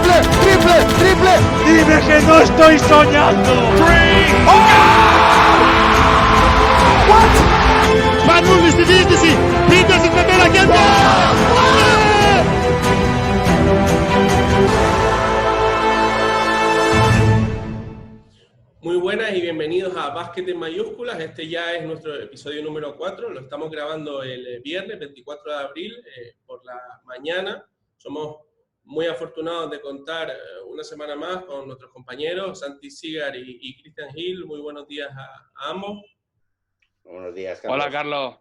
triple. Dime que no estoy soñando. Vanul istediğinizi Peterson ve merak Muy buenas y bienvenidos a Básquet en Mayúsculas. Este ya es nuestro episodio número 4. Lo estamos grabando el viernes 24 de abril por la mañana. Somos muy afortunados de contar una semana más con nuestros compañeros Santi Sigar y Cristian Gil. Muy buenos días a ambos. Buenos días, Carlos. Hola, Carlos.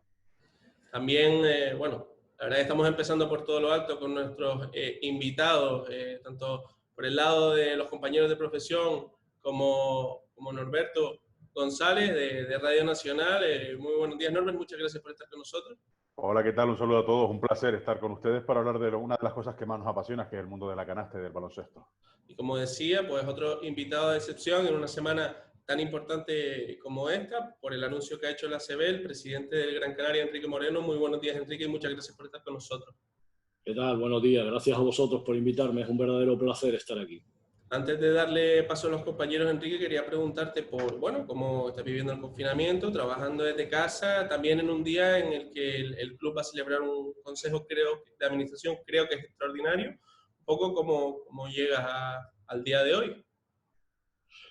También, la verdad que estamos empezando por todo lo alto con nuestros invitados, tanto por el lado de los compañeros de profesión como Norberto González de Radio Nacional. Muy buenos días, Norbert. Muchas gracias por estar con nosotros. Hola, ¿qué tal? Un saludo a todos. Un placer estar con ustedes para hablar de una de las cosas que más nos apasiona, que es el mundo de la canasta y del baloncesto. Y como decía, pues otro invitado de excepción en una semana tan importante como esta, por el anuncio que ha hecho la ACB, el presidente del Gran Canaria, Enrique Moreno. Muy buenos días, Enrique, y muchas gracias por estar con nosotros. ¿Qué tal? Buenos días. Gracias a vosotros por invitarme. Es un verdadero placer estar aquí. Antes de darle paso a los compañeros, Enrique, quería preguntarte por, cómo estás viviendo el confinamiento, trabajando desde casa, también en un día en el que el club va a celebrar un consejo de administración, creo que es extraordinario. Un poco cómo llegas al día de hoy.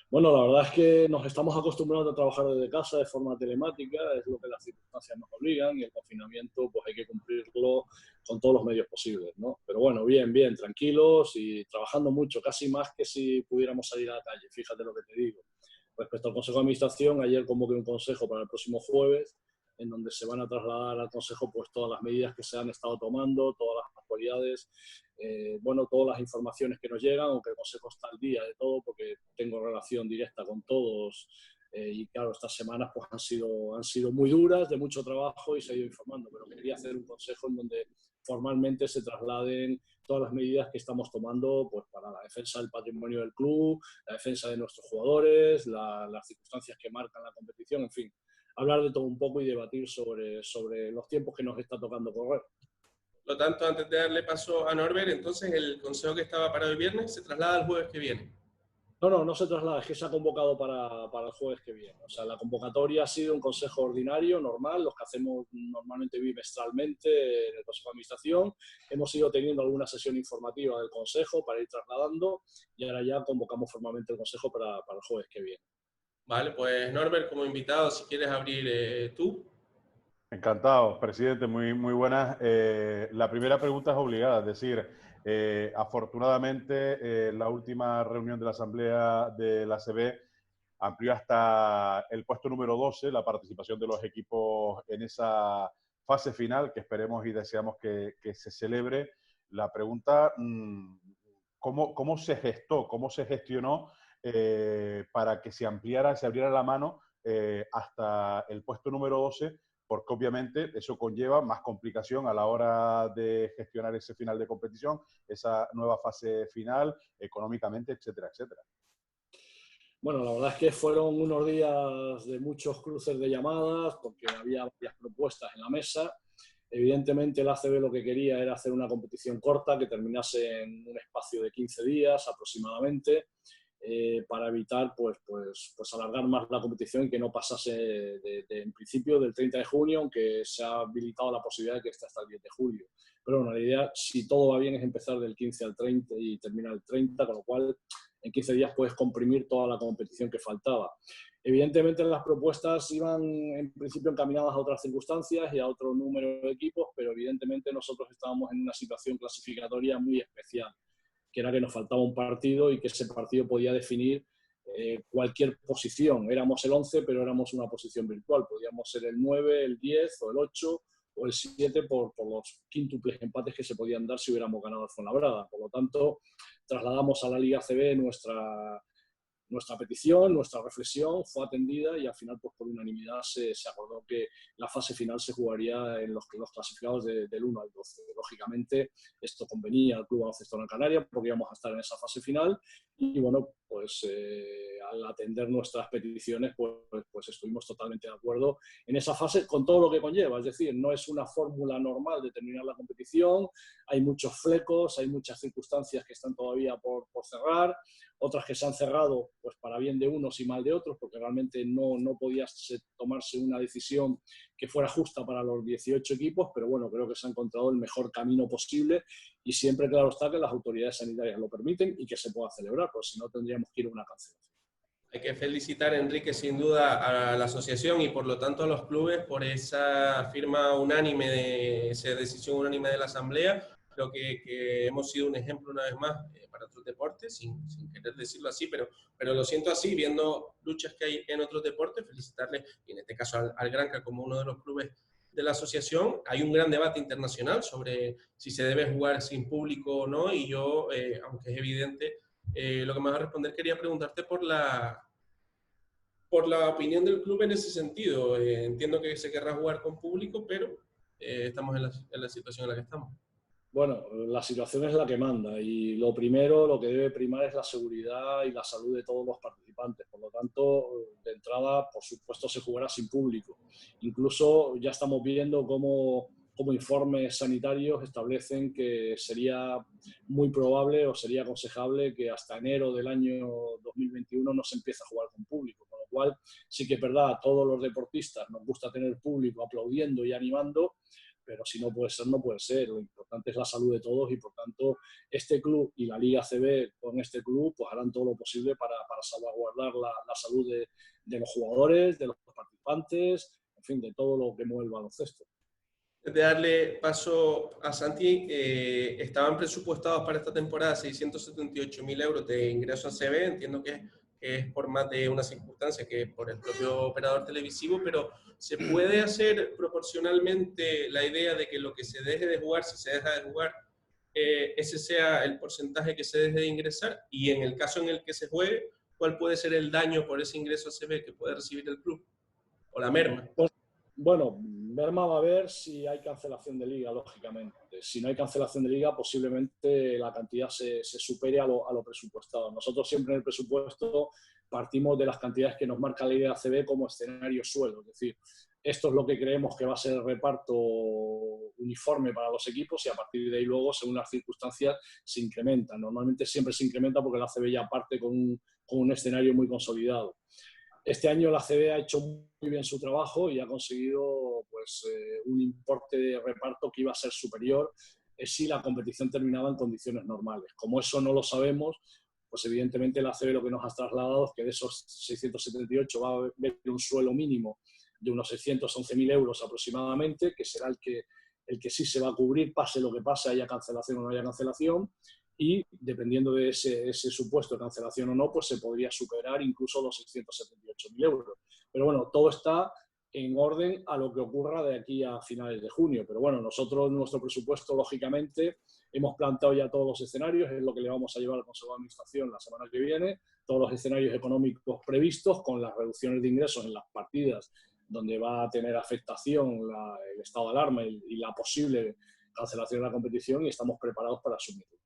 Bueno, la verdad es que nos estamos acostumbrando a trabajar desde casa de forma telemática, es lo que las circunstancias nos obligan, y el confinamiento pues hay que cumplirlo con todos los medios posibles, ¿no? Pero bueno, bien, tranquilos y trabajando mucho, casi más que si pudiéramos salir a la calle, fíjate lo que te digo. Respecto al Consejo de Administración, ayer convoqué un consejo para el próximo jueves, en donde se van a trasladar al Consejo pues todas las medidas que se han estado tomando, todas las actualidades, todas las informaciones que nos llegan, aunque el Consejo está al día de todo, porque tengo relación directa con todos, y claro, estas semanas pues han sido muy duras, de mucho trabajo, y se ha ido informando, pero quería hacer un consejo en donde formalmente se trasladen todas las medidas que estamos tomando pues para la defensa del patrimonio del club, la defensa de nuestros jugadores, las circunstancias que marcan la competición, en fin, hablar de todo un poco y debatir sobre los tiempos que nos está tocando correr. Por lo tanto, antes de darle paso a Norbert, entonces el consejo que estaba para el viernes se traslada al jueves que viene. No se traslada, es que se ha convocado para el jueves que viene. O sea, la convocatoria ha sido un consejo ordinario, normal, los que hacemos normalmente bimestralmente en el Consejo de Administración. Hemos ido teniendo alguna sesión informativa del consejo para ir trasladando, y ahora ya convocamos formalmente el consejo para el jueves que viene. Vale, pues Norbert, como invitado, si quieres abrir tú. Encantado, presidente, muy buenas. La primera pregunta es obligada, es decir, afortunadamente la última reunión de la Asamblea de la ACB amplió hasta el puesto número 12 la participación de los equipos en esa fase final que esperemos y deseamos que se celebre. La pregunta, ¿cómo se gestó, cómo se gestionó para que se abriera la mano hasta el puesto número 12? Porque obviamente eso conlleva más complicación a la hora de gestionar ese final de competición, esa nueva fase final, económicamente, etcétera, etcétera. Bueno, la verdad es que fueron unos días de muchos cruces de llamadas, porque había varias propuestas en la mesa. Evidentemente el ACB lo que quería era hacer una competición corta que terminase en un espacio de 15 días aproximadamente, para evitar pues alargar más la competición y que no pasase en principio del 30 de junio, aunque se ha habilitado la posibilidad de que esté hasta el 10 de julio. Pero bueno, la idea, si todo va bien, es empezar del 15 al 30 y terminar el 30, con lo cual en 15 días puedes comprimir toda la competición que faltaba. Evidentemente las propuestas iban en principio encaminadas a otras circunstancias y a otro número de equipos, pero evidentemente nosotros estábamos en una situación clasificatoria muy especial, que era que nos faltaba un partido y que ese partido podía definir cualquier posición. Éramos el 11, pero éramos una posición virtual. Podíamos ser el 9, el 10 o el 8 o el 7 por los quíntuples empates que se podían dar si hubiéramos ganado al Fuenlabrada. Por lo tanto, trasladamos a la Liga ACB nuestra petición, nuestra reflexión, fue atendida y al final pues por unanimidad se acordó que la fase final se jugaría en los clasificados del 1 al 12. Lógicamente esto convenía al Club Baloncesto Gran Canaria porque íbamos a estar en esa fase final y bueno, pues al atender nuestras peticiones, pues estuvimos totalmente de acuerdo en esa fase con todo lo que conlleva. Es decir, no es una fórmula normal de terminar la competición, hay muchos flecos, hay muchas circunstancias que están todavía por cerrar, otras que se han cerrado pues para bien de unos y mal de otros, porque realmente no podía tomarse una decisión que fuera justa para los 18 equipos, pero bueno, creo que se ha encontrado el mejor camino posible y siempre, claro está, que las autoridades sanitarias lo permiten y que se pueda celebrar, porque si no tendríamos que ir a una cancelación. Hay que felicitar, Enrique, sin duda a la asociación y por lo tanto a los clubes por esa firma unánime, esa decisión unánime de la Asamblea. Creo que hemos sido un ejemplo una vez más para otros deportes, sin querer decirlo así, pero lo siento así, viendo luchas que hay en otros deportes, felicitarles, y en este caso al Granca como uno de los clubes de la asociación. Hay un gran debate internacional sobre si se debe jugar sin público o no, y yo, aunque es evidente, lo que me vas a responder, quería preguntarte por la opinión del club en ese sentido. Entiendo que se querrá jugar con público, pero estamos en la situación en la que estamos. Bueno, la situación es la que manda y lo primero, lo que debe primar es la seguridad y la salud de todos los participantes. Por lo tanto, de entrada, por supuesto, se jugará sin público. Incluso ya estamos viendo cómo informes sanitarios establecen que sería muy probable o sería aconsejable que hasta enero del año 2021 no se empiece a jugar con público. Con lo cual, sí que es verdad, a todos los deportistas nos gusta tener público aplaudiendo y animando, pero si no puede ser, no puede ser. Lo importante es la salud de todos y, por tanto, este club y la Liga ACB con este club pues harán todo lo posible para salvaguardar la salud de los jugadores, de los participantes, en fin, de todo lo que mueve el baloncesto. De darle paso a Santi, estaban presupuestados para esta temporada 678.000 euros de ingreso a ACB. Entiendo que es por más de una circunstancia que por el propio operador televisivo, pero ¿se puede hacer proporcionalmente la idea de que lo que se deje de jugar, si se deja de jugar, ese sea el porcentaje que se deje de ingresar? Y en el caso en el que se juegue, ¿cuál puede ser el daño por ese ingreso a ACB que puede recibir el club? ¿O la merma? Bueno, merma va a haber si hay cancelación de liga, lógicamente. Si no hay cancelación de liga, posiblemente la cantidad se supere a lo presupuestado. Nosotros siempre en el presupuesto partimos de las cantidades que nos marca la Liga ACB como escenario suelo. Es decir, esto es lo que creemos que va a ser el reparto uniforme para los equipos y a partir de ahí luego, según las circunstancias, se incrementa. Normalmente siempre se incrementa porque la ACB ya parte con un escenario muy consolidado. Este año la ACB ha hecho muy bien su trabajo y ha conseguido pues, un importe de reparto que iba a ser superior si la competición terminaba en condiciones normales. Como eso no lo sabemos, pues evidentemente la ACB lo que nos ha trasladado es que de esos 678 va a haber un suelo mínimo de unos 611.000 euros aproximadamente, que será el que sí se va a cubrir, pase lo que pase, haya cancelación o no haya cancelación. Y dependiendo de ese supuesto de cancelación o no, pues se podría superar incluso los 678.000 euros. Pero bueno, todo está en orden a lo que ocurra de aquí a finales de junio. Pero bueno, nosotros en nuestro presupuesto, lógicamente, hemos planteado ya todos los escenarios, es lo que le vamos a llevar al Consejo de Administración la semana que viene, todos los escenarios económicos previstos con las reducciones de ingresos en las partidas donde va a tener afectación el estado de alarma y la posible cancelación de la competición y estamos preparados para asumirlo.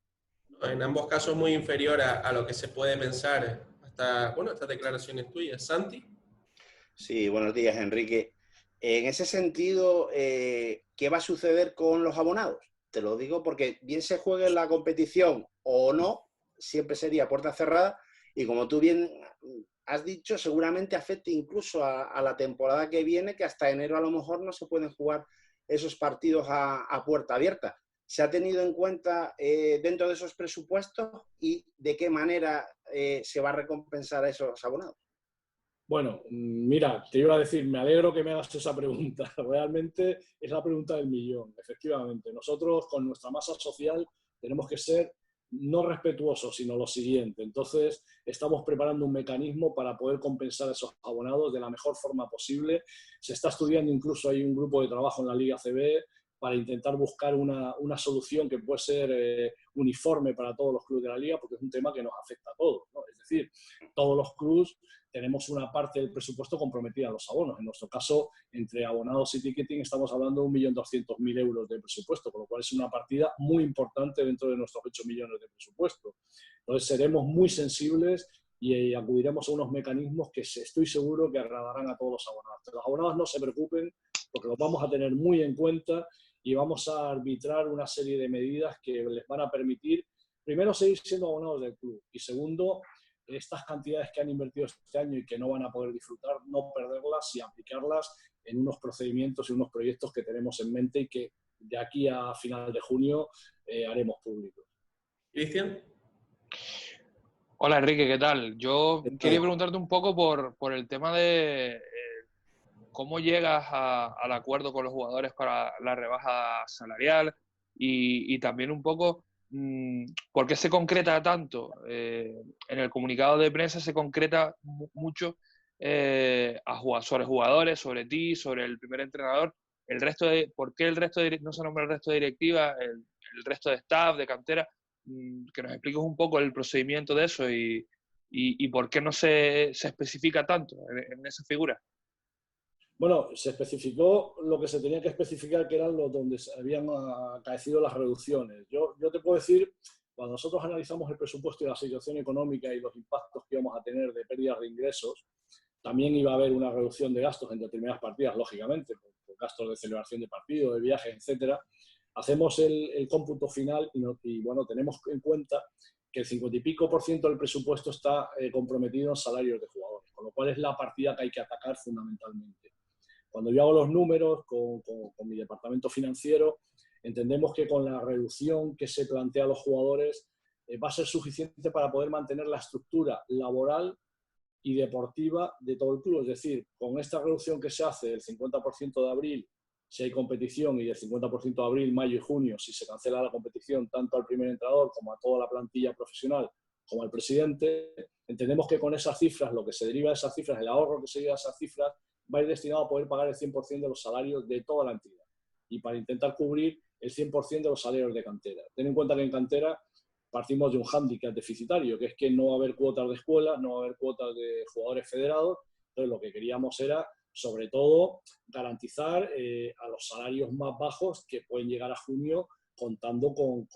En ambos casos muy inferior a lo que se puede pensar hasta, bueno, estas declaraciones tuyas. Santi. Sí, buenos días, Enrique. En ese sentido, ¿qué va a suceder con los abonados? Te lo digo porque bien se juegue la competición o no, siempre sería puerta cerrada y como tú bien has dicho, seguramente afecte incluso a la temporada que viene, que hasta enero a lo mejor no se pueden jugar esos partidos a puerta abierta. ¿Se ha tenido en cuenta dentro de esos presupuestos y de qué manera se va a recompensar a esos abonados? Bueno, mira, te iba a decir, me alegro que me hagas esa pregunta. Realmente es la pregunta del millón, efectivamente. Nosotros con nuestra masa social tenemos que ser no respetuosos, sino lo siguiente. Entonces, estamos preparando un mecanismo para poder compensar a esos abonados de la mejor forma posible. Se está estudiando, incluso hay un grupo de trabajo en la Liga ACB para intentar buscar una solución que puede ser uniforme para todos los clubes de la Liga, porque es un tema que nos afecta a todos, ¿no? Es decir, todos los clubes tenemos una parte del presupuesto comprometida a los abonos. En nuestro caso, entre abonados y ticketing, estamos hablando de 1.200.000 euros de presupuesto, con lo cual es una partida muy importante dentro de nuestros 8 millones de presupuesto. Entonces seremos muy sensibles y acudiremos a unos mecanismos que estoy seguro que agradarán a todos los abonados. Los abonados no se preocupen porque los vamos a tener muy en cuenta y vamos a arbitrar una serie de medidas que les van a permitir, primero, seguir siendo abonados del club y segundo, estas cantidades que han invertido este año y que no van a poder disfrutar, no perderlas y aplicarlas en unos procedimientos y unos proyectos que tenemos en mente y que de aquí a final de junio haremos públicos. Cristian. Hola Enrique, ¿qué tal? Yo quería preguntarte un poco por el tema de cómo llegas al acuerdo con los jugadores para la rebaja salarial y también un poco por qué se concreta tanto. En el comunicado de prensa se concreta mucho sobre jugadores, sobre ti, sobre el primer entrenador. ¿Por qué no se nombra el resto de directiva, el resto de staff, de cantera? Que nos expliques un poco el procedimiento de eso y por qué no se especifica tanto en esa figura. Bueno, se especificó lo que se tenía que especificar, que eran los donde habían acaecido las reducciones. Yo te puedo decir, cuando nosotros analizamos el presupuesto y la situación económica y los impactos que íbamos a tener de pérdidas de ingresos, también iba a haber una reducción de gastos en determinadas partidas, lógicamente, por gastos de celebración de partidos, de viajes, etcétera. Hacemos el cómputo final y bueno, tenemos en cuenta que el 50 y pico % del presupuesto está comprometido en salarios de jugadores, con lo cual es la partida que hay que atacar fundamentalmente. Cuando yo hago los números con mi departamento financiero, entendemos que con la reducción que se plantea a los jugadores va a ser suficiente para poder mantener la estructura laboral y deportiva de todo el club. Es decir, con esta reducción que se hace del 50% de abril, si hay competición, y del 50% de abril, mayo y junio, si se cancela la competición, tanto al primer entrenador como a toda la plantilla profesional, como al presidente, entendemos que con esas cifras, lo que se deriva de esas cifras, el ahorro que se deriva de esas cifras, va a ir destinado a poder pagar el 100% de los salarios de toda la entidad y para intentar cubrir el 100% de los salarios de cantera. Ten en cuenta que en cantera partimos de un hándicap deficitario, que es que no va a haber cuotas de escuelas, no va a haber cuotas de jugadores federados. Entonces lo que queríamos era, sobre todo, garantizar a los salarios más bajos que pueden llegar a junio contando con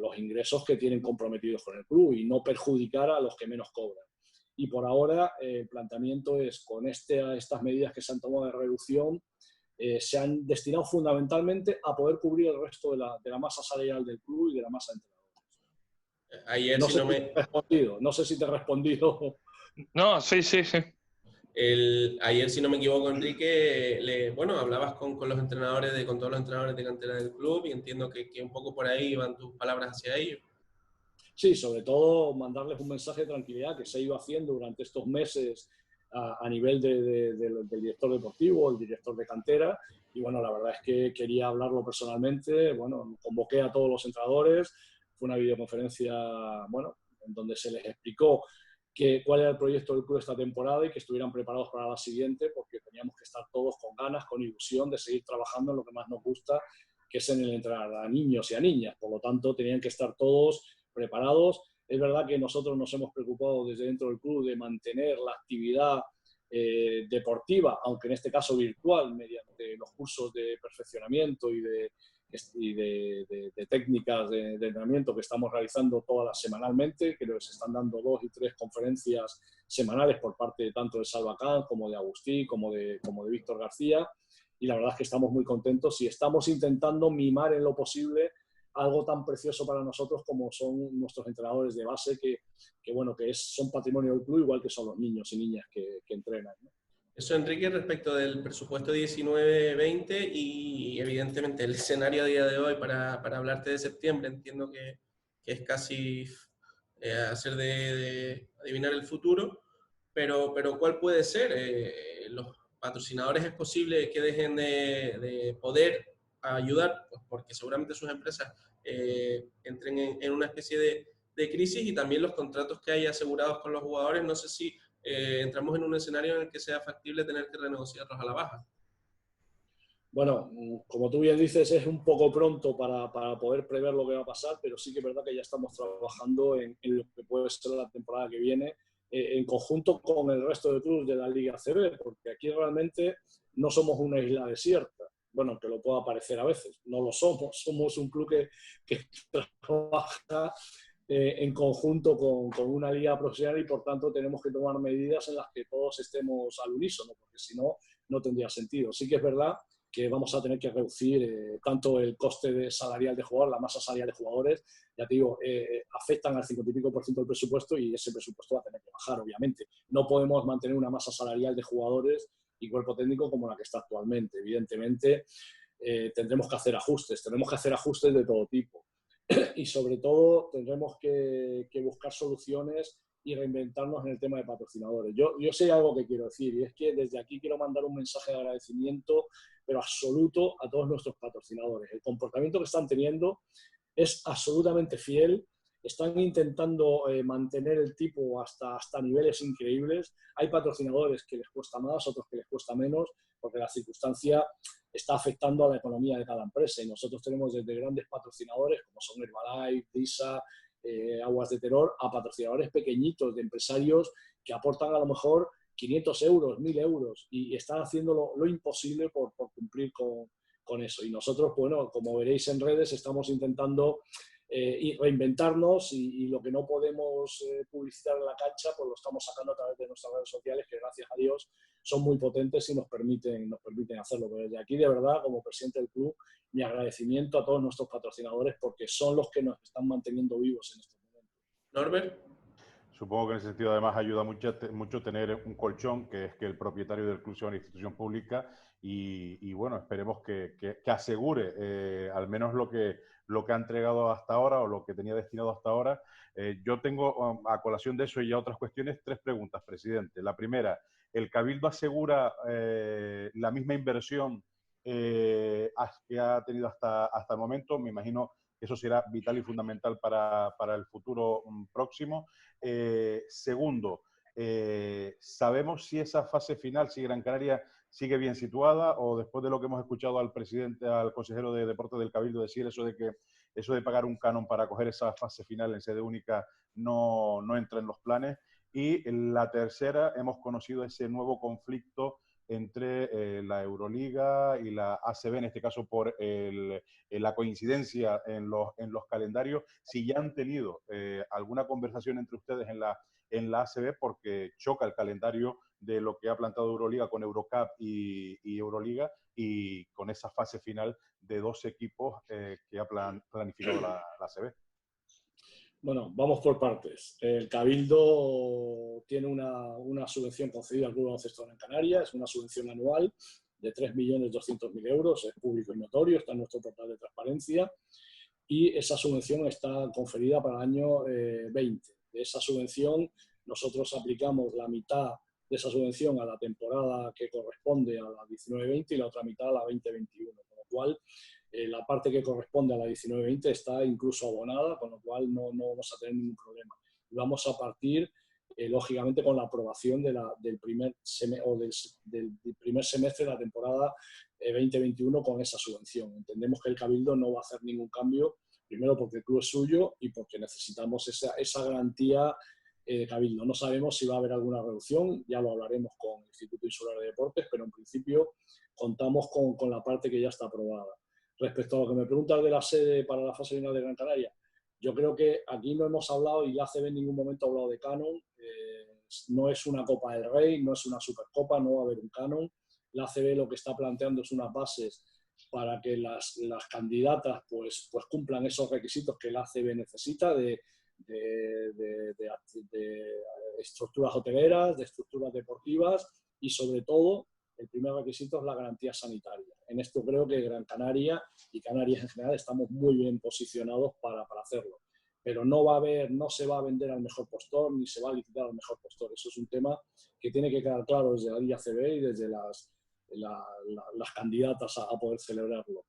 los ingresos que tienen comprometidos con el club y no perjudicar a los que menos cobran. Y por ahora el planteamiento es, con estas medidas que se han tomado de reducción, se han destinado fundamentalmente a poder cubrir el resto de la masa salarial del club y de la masa de entrenadores. Ayer, no sé si te he respondido. No, sí. Ayer, si no me equivoco, Enrique, hablabas con todos los entrenadores de cantera del club y entiendo que un poco por ahí van tus palabras hacia ellos. Sí, sobre todo mandarles un mensaje de tranquilidad que se ha ido haciendo durante estos meses a nivel del director deportivo, el director de cantera, y bueno, la verdad es que quería hablarlo personalmente. Bueno, convoqué a todos los entrenadores, fue una videoconferencia, bueno, en donde se les explicó cuál era el proyecto del club esta temporada y que estuvieran preparados para la siguiente, porque teníamos que estar todos con ganas, con ilusión de seguir trabajando en lo que más nos gusta, que es en el entrenar a niños y a niñas. Por lo tanto, tenían que estar todos preparados. Es verdad que nosotros nos hemos preocupado desde dentro del club de mantener la actividad deportiva, aunque en este caso virtual, mediante los cursos de perfeccionamiento y de técnicas de entrenamiento que estamos realizando semanalmente, que se están dando 2 y 3 conferencias semanales por parte tanto de Salvacán como de Agustí, como de Víctor García, y la verdad es que estamos muy contentos y estamos intentando mimar en lo posible algo tan precioso para nosotros como son nuestros entrenadores de base, que son patrimonio del club, igual que son los niños y niñas que entrenan, ¿no? Eso, Enrique, respecto del presupuesto 19-20 y evidentemente el escenario a día de hoy para hablarte de septiembre, entiendo que es casi hacer de adivinar el futuro, pero ¿cuál puede ser? Los patrocinadores es posible que dejen de poder ayudar, pues porque seguramente sus empresas entren en una especie de crisis, y también los contratos que hay asegurados con los jugadores, no sé si entramos en un escenario en el que sea factible tener que renegociarlos a la baja. Bueno, como tú bien dices, es un poco pronto para poder prever lo que va a pasar, pero sí que es verdad que ya estamos trabajando en lo que puede ser la temporada que viene, en conjunto con el resto de clubes de la Liga ACB, porque aquí realmente no somos una isla desierta. Bueno, que lo pueda parecer a veces, no lo somos. Somos un club que trabaja en conjunto con una liga profesional y por tanto tenemos que tomar medidas en las que todos estemos al unísono, porque si no, no tendría sentido. Sí que es verdad que vamos a tener que reducir tanto el coste salarial de jugadores, la masa salarial de jugadores, ya te digo, afectan al 50 y pico % del presupuesto y ese presupuesto va a tener que bajar, obviamente. No podemos mantener una masa salarial de jugadores y cuerpo técnico como la que está actualmente. Evidentemente, tendremos que hacer ajustes de todo tipo. Y sobre todo tendremos que buscar soluciones y reinventarnos en el tema de patrocinadores. Yo sé algo que quiero decir y es que desde aquí quiero mandar un mensaje de agradecimiento, pero absoluto, a todos nuestros patrocinadores. El comportamiento que están teniendo es absolutamente fiel. Están intentando mantener el tipo hasta niveles increíbles. Hay patrocinadores que les cuesta más, otros que les cuesta menos, porque la circunstancia está afectando a la economía de cada empresa. Y nosotros tenemos desde grandes patrocinadores, como son Herbalife, Disa, Aguas de Terror, a patrocinadores pequeñitos, de empresarios que aportan a lo mejor 500 euros, 1.000 euros, y están haciendo lo imposible por cumplir con eso. Y nosotros, bueno, como veréis en redes, estamos intentando reinventarnos y lo que no podemos publicitar en la cancha, pues lo estamos sacando a través de nuestras redes sociales, que gracias a Dios son muy potentes y nos permiten hacerlo. Pero desde aquí, de verdad, como presidente del club, mi agradecimiento a todos nuestros patrocinadores porque son los que nos están manteniendo vivos en estos momentos. Norbert. Supongo que en ese sentido además ayuda mucho tener un colchón, que es que el propietario del club sea una institución pública y bueno, esperemos que asegure al menos lo que ha entregado hasta ahora o lo que tenía destinado hasta ahora. Yo tengo, a colación de eso y a otras cuestiones, 3 preguntas, presidente. La primera, ¿el Cabildo asegura la misma inversión que ha tenido hasta el momento? Me imagino que eso será vital y fundamental para el futuro próximo. Segundo, ¿sabemos si esa fase final, si Gran Canaria sigue bien situada o después de lo que hemos escuchado al consejero de Deportes del Cabildo decir eso de pagar un canon para coger esa fase final en sede única no entra en los planes? Y la tercera, hemos conocido ese nuevo conflicto entre la Euroliga y la ACB, en este caso por la coincidencia en los calendarios, si ya han tenido alguna conversación entre ustedes en la ACB, porque choca el calendario de lo que ha plantado Euroliga con Eurocup y Euroliga, y con esa fase final de 2 equipos que ha planificado la ACB. Bueno, vamos por partes. El Cabildo tiene una subvención concedida al Club de Baloncesto Gran Canaria, es una subvención anual de 3.200.000 euros, es público y notorio, está en nuestro portal de transparencia, y esa subvención está conferida para el año 20. De esa subvención, nosotros aplicamos la mitad de esa subvención a la temporada que corresponde a la 19-20 y la otra mitad a la 20-21, con lo cual la parte que corresponde a la 19-20 está incluso abonada, con lo cual no vamos a tener ningún problema. Y vamos a partir, lógicamente, con la aprobación del primer semestre de la temporada 2021 con esa subvención. Entendemos que el Cabildo no va a hacer ningún cambio, primero porque el club es suyo y porque necesitamos esa garantía de Cabildo. No sabemos si va a haber alguna reducción, ya lo hablaremos con el Instituto Insular de Deportes, pero en principio contamos con la parte que ya está aprobada. Respecto a lo que me preguntas de la sede para la fase final de Gran Canaria, yo creo que aquí no hemos hablado y la ACB en ningún momento ha hablado de canon. No es una Copa del Rey, no es una Supercopa, no va a haber un canon. La ACB lo que está planteando es unas bases para que las candidatas pues cumplan esos requisitos que la ACB necesita de estructuras hoteleras, de estructuras deportivas y sobre todo el primer requisito es la garantía sanitaria. En esto creo que Gran Canaria y Canarias en general estamos muy bien posicionados para hacerlo. Pero no se va a vender al mejor postor ni se va a licitar al mejor postor. Eso es un tema que tiene que quedar claro desde la Liga ACB y desde las candidatas a poder celebrarlo.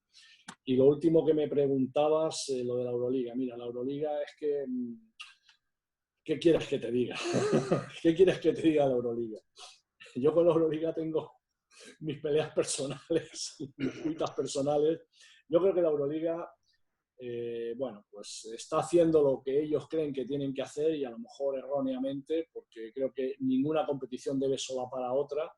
Y lo último que me preguntabas, lo de la Euroliga. Mira, la Euroliga es que... ¿Qué quieres que te diga? ¿Qué quieres que te diga la Euroliga? Yo con la Euroliga tengo mis peleas personales, mis cuitas personales. Yo creo que la Euroliga, pues está haciendo lo que ellos creen que tienen que hacer y a lo mejor erróneamente, porque creo que ninguna competición debe solapar a otra.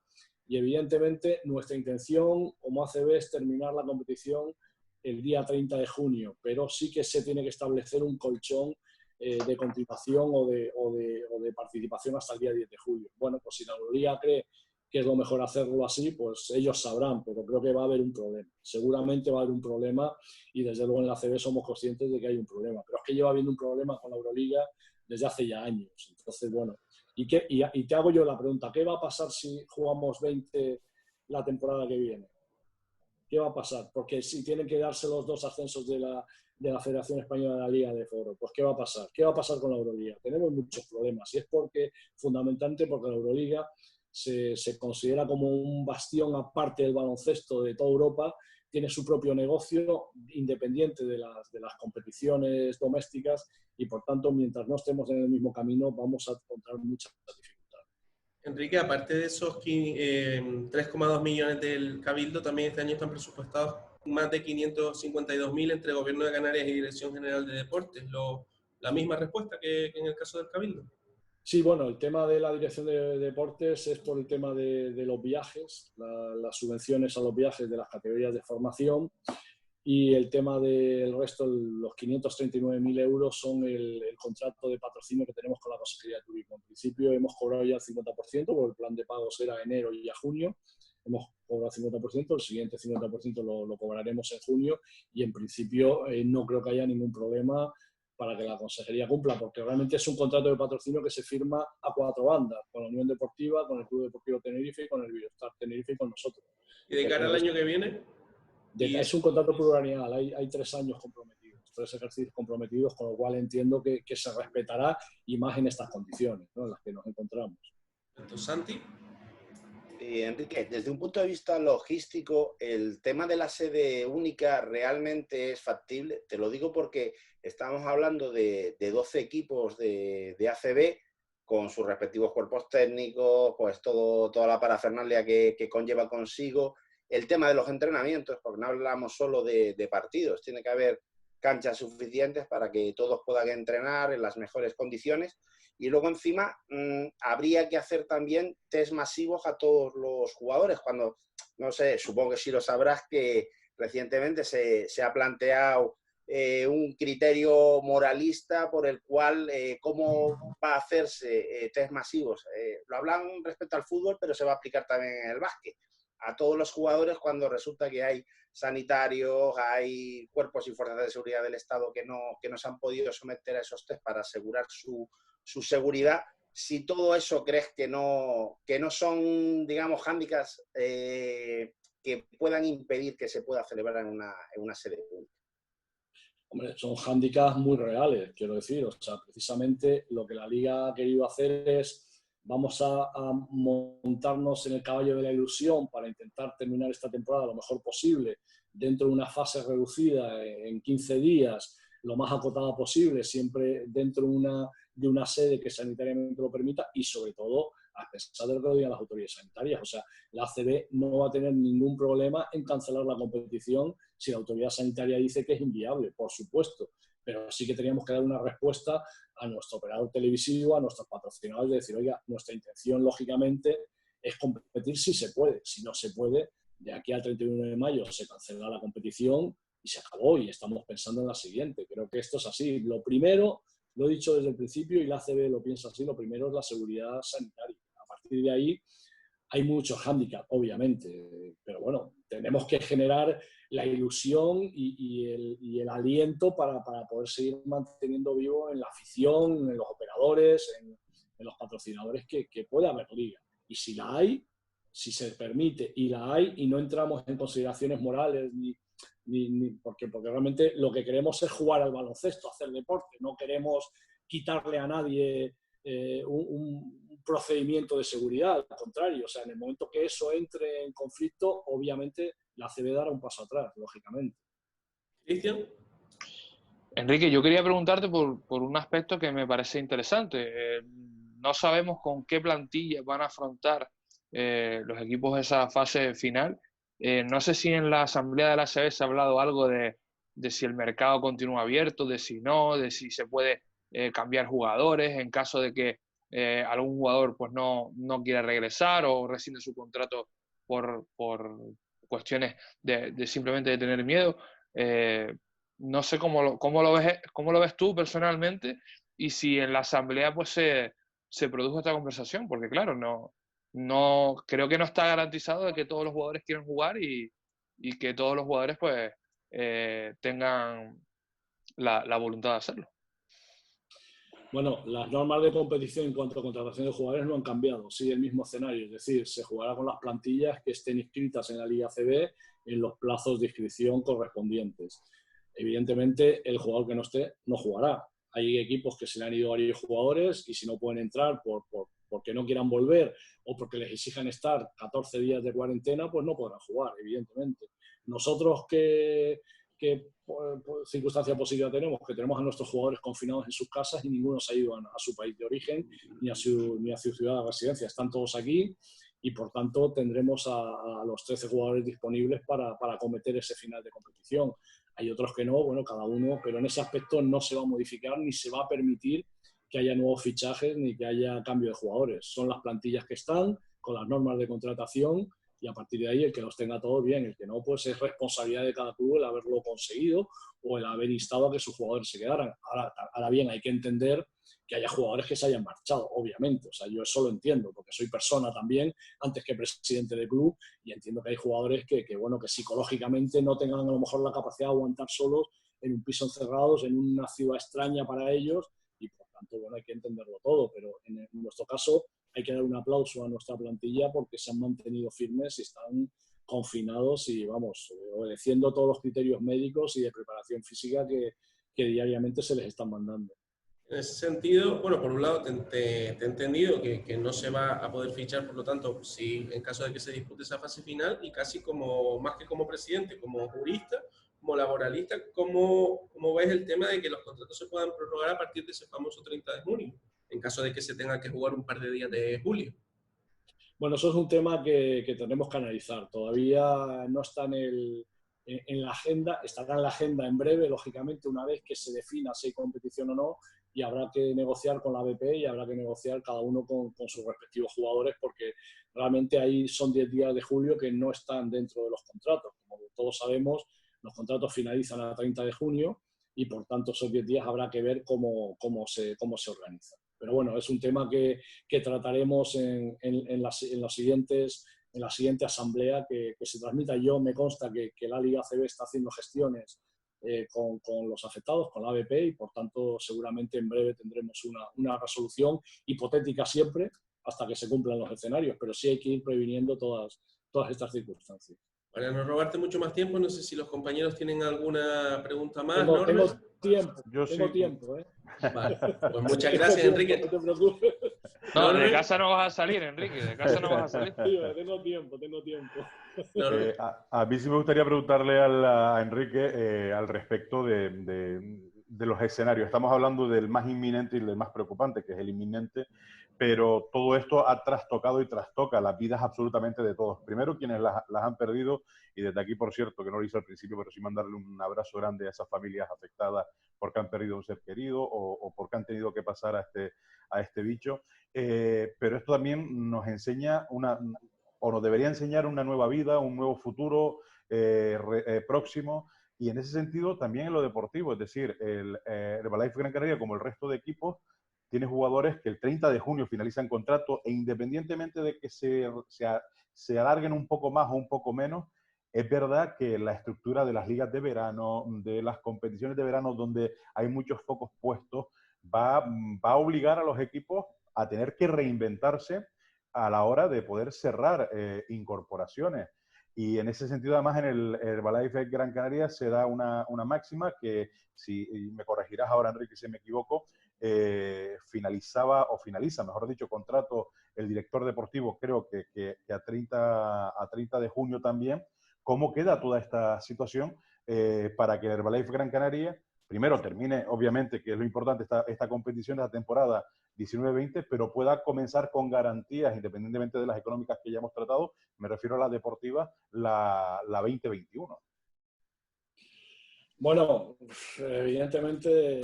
Y evidentemente nuestra intención como ACB es terminar la competición el día 30 de junio, pero sí que se tiene que establecer un colchón de continuación o de participación hasta el día 10 de julio. Bueno, pues si la Euroliga cree que es lo mejor hacerlo así, pues ellos sabrán, pero creo que va a haber un problema. Seguramente va a haber un problema y desde luego en la ACB somos conscientes de que hay un problema, pero es que lleva habiendo un problema con la Euroliga desde hace ya años. Entonces, bueno, y te hago yo la pregunta, ¿qué va a pasar si jugamos 20 la temporada que viene? ¿Qué va a pasar? Porque si tienen que darse los 2 ascensos de la Federación Española de la Liga de Foro, pues ¿qué va a pasar? ¿Qué va a pasar con la Euroliga? Tenemos muchos problemas y es fundamentalmente porque la Euroliga se considera como un bastión aparte del baloncesto de toda Europa, tiene su propio negocio independiente de las competiciones domésticas y por tanto mientras no estemos en el mismo camino vamos a encontrar muchas dificultades. Enrique, aparte de esos 3,2 millones del Cabildo, también este año están presupuestados más de 552.000 entre Gobierno de Canarias y Dirección General de Deportes. ¿La misma respuesta que en el caso del Cabildo? Sí, bueno, el tema de la Dirección de Deportes es por el tema de los viajes, las subvenciones a los viajes de las categorías de formación y el tema del resto, los 539.000 euros son el contrato de patrocinio que tenemos con la Consejería de Turismo. En principio hemos cobrado ya el 50%, porque el plan de pagos era enero y a junio. Hemos cobrado el 50%, el siguiente 50% lo cobraremos en junio y en principio no creo que haya ningún problema para que la consejería cumpla, porque realmente es un contrato de patrocinio que se firma a 4 bandas, con la Unión Deportiva, con el Club Deportivo Tenerife, con el Biostar Tenerife y con nosotros. ¿Y de cara al año que viene? Es un contrato plurianual, hay 3 años comprometidos, 3 ejercicios comprometidos, con lo cual entiendo que se respetará y más en estas condiciones, ¿no?, en las que nos encontramos. Entonces, Santi. Enrique, desde un punto de vista logístico, ¿el tema de la sede única realmente es factible? Te lo digo porque estamos hablando de 12 equipos de ACB con sus respectivos cuerpos técnicos, pues toda la parafernalia que conlleva consigo. El tema de los entrenamientos, porque no hablamos solo de partidos, tiene que haber canchas suficientes para que todos puedan entrenar en las mejores condiciones. Y luego encima habría que hacer también test masivos a todos los jugadores. Cuando, no sé, supongo que sí lo sabrás, que recientemente se ha planteado un criterio moralista por el cual cómo va a hacerse test masivos. Lo hablan respecto al fútbol, pero se va a aplicar también en el básquet. A todos los jugadores cuando resulta que hay sanitarios, hay cuerpos y fuerzas de seguridad del Estado que no se han podido someter a esos test para asegurar su seguridad. Si todo eso crees que no son, digamos, hándicaps que puedan impedir que se pueda celebrar en una sede pública. Hombre, son hándicaps muy reales, quiero decir. O sea, precisamente lo que la Liga ha querido hacer es vamos a montarnos en el caballo de la ilusión para intentar terminar esta temporada lo mejor posible dentro de una fase reducida en 15 días, lo más acotada posible, siempre dentro de una sede que sanitariamente lo permita y sobre todo a pesar de lo que digan las autoridades sanitarias. O sea, la ACB no va a tener ningún problema en cancelar la competición si la autoridad sanitaria dice que es inviable, por supuesto. Pero sí que teníamos que dar una respuesta a nuestro operador televisivo, a nuestros patrocinadores, de decir, oiga, nuestra intención, lógicamente, es competir si se puede. Si no se puede, de aquí al 31 de mayo se cancela la competición y se acabó y estamos pensando en la siguiente. Creo que esto es así. Lo primero, lo he dicho desde el principio y la ACB lo piensa así, lo primero es la seguridad sanitaria. A partir de ahí hay muchos hándicaps, obviamente, pero bueno, tenemos que generar la ilusión y el aliento para poder seguir manteniendo vivo en la afición, en los operadores, en los patrocinadores que pueda haber liga. Y si la hay, si se permite y la hay, y no entramos en consideraciones morales porque realmente lo que queremos es jugar al baloncesto, hacer deporte, no queremos quitarle a nadie un procedimiento de seguridad, al contrario, o sea, en el momento que eso entre en conflicto, obviamente la ACB dará un paso atrás, lógicamente. Cristian. Enrique, yo quería preguntarte por un aspecto que me parece interesante. No sabemos con qué plantilla van a afrontar los equipos esa fase final. No sé si en la asamblea de la ACB se ha hablado algo de si el mercado continúa abierto, de si no, de si se puede cambiar jugadores en caso de que algún jugador pues no quiera regresar o rescinde su contrato por cuestiones de simplemente de tener miedo. No sé cómo lo ves tú personalmente y si en la asamblea pues se produjo esta conversación, porque claro, no creo que no está garantizado de que todos los jugadores quieran jugar y que todos los jugadores pues tengan la voluntad de hacerlo. Bueno, las normas de competición en cuanto a contratación de jugadores no han cambiado, sigue el mismo escenario, es decir, se jugará con las plantillas que estén inscritas en la Liga ACB en los plazos de inscripción correspondientes. Evidentemente, el jugador que no esté no jugará. Hay equipos que se le han ido varios jugadores y si no pueden entrar porque no quieran volver o porque les exijan estar 14 días de cuarentena, pues no podrán jugar, evidentemente. Nosotros ¿qué circunstancia positiva tenemos? Que tenemos a nuestros jugadores confinados en sus casas y ninguno se ha ido a su país de origen ni a su ciudad de residencia. Están todos aquí y, por tanto, tendremos a los 13 jugadores disponibles para acometer ese final de competición. Hay otros que no, bueno, cada uno, pero en ese aspecto no se va a modificar ni se va a permitir que haya nuevos fichajes ni que haya cambio de jugadores. Son las plantillas que están, con las normas de contratación, y a partir de ahí el que los tenga todos bien, el que no, pues es responsabilidad de cada club el haberlo conseguido o el haber instado a que sus jugadores se quedaran. Ahora bien, hay que entender que haya jugadores que se hayan marchado, obviamente. O sea, yo eso lo entiendo, porque soy persona también, antes que presidente de club, y entiendo que hay jugadores que psicológicamente no tengan a lo mejor la capacidad de aguantar solos en un piso encerrados, en una ciudad extraña para ellos, y por tanto, bueno, hay que entenderlo todo, pero en nuestro caso hay que dar un aplauso a nuestra plantilla porque se han mantenido firmes y están confinados y, vamos, obedeciendo todos los criterios médicos y de preparación física que diariamente se les están mandando. En ese sentido, bueno, por un lado te he entendido que no se va a poder fichar, por lo tanto, si en caso de que se dispute esa fase final, y casi como, más que como presidente, como jurista, como laboralista, ¿cómo ves el tema de que los contratos se puedan prorrogar a partir de ese famoso 30 de junio, en caso de que se tenga que jugar un par de días de julio? Bueno, eso es un tema que tenemos que analizar. Todavía no está en la agenda, estará en la agenda en breve, lógicamente, una vez que se defina si hay competición o no, y habrá que negociar con la BP y habrá que negociar cada uno con sus respectivos jugadores, porque realmente ahí son 10 días de julio que no están dentro de los contratos. Como todos sabemos, los contratos finalizan a 30 de junio y, por tanto, esos 10 días habrá que ver cómo se organizan. Pero bueno, es un tema que trataremos en la siguiente asamblea que se transmita. Yo me consta que la Liga ACB está haciendo gestiones con los afectados, con la ABP, y por tanto seguramente en breve tendremos una resolución hipotética siempre hasta que se cumplan los escenarios, pero sí hay que ir previniendo todas estas circunstancias. Para no robarte mucho más tiempo, no sé si los compañeros tienen alguna pregunta más. Tengo tiempo, Yo tengo sí. tiempo. Vale, pues muchas gracias, Enrique. No te preocupes. No, de casa no vas a salir, Enrique, de casa no vas a salir. Tengo tiempo. A mí sí me gustaría preguntarle a Enrique al respecto de los escenarios. Estamos hablando del más inminente y del más preocupante, que es el inminente, pero todo esto ha trastocado y trastoca las vidas absolutamente de todos. Primero, quienes las han perdido, y desde aquí, por cierto, que no lo hice al principio, pero sí mandarle un abrazo grande a esas familias afectadas porque han perdido un ser querido o porque han tenido que pasar a este bicho. Pero esto también nos enseña o nos debería enseñar una nueva vida, un nuevo futuro próximo, y en ese sentido también en lo deportivo, es decir, el Herbalife Gran Canaria, como el resto de equipos, tiene jugadores que el 30 de junio finalizan contrato e independientemente de que se alarguen un poco más o un poco menos, es verdad que la estructura de las ligas de verano, de las competiciones de verano donde hay muchos focos puestos, va a obligar a los equipos a tener que reinventarse a la hora de poder cerrar incorporaciones. Y en ese sentido, además, en el Herbalife Gran Canaria se da una máxima que, si me corregirás ahora, Enrique, si me equivoco, finaliza, mejor dicho, contrato el director deportivo, creo que a 30 de junio también. ¿Cómo queda toda esta situación para que el Herbalife Gran Canaria primero termine, obviamente, que es lo importante, esta competición de la temporada 19-20, pero pueda comenzar con garantías, independientemente de las económicas que ya hemos tratado, me refiero a las deportivas, la 2021? Bueno, evidentemente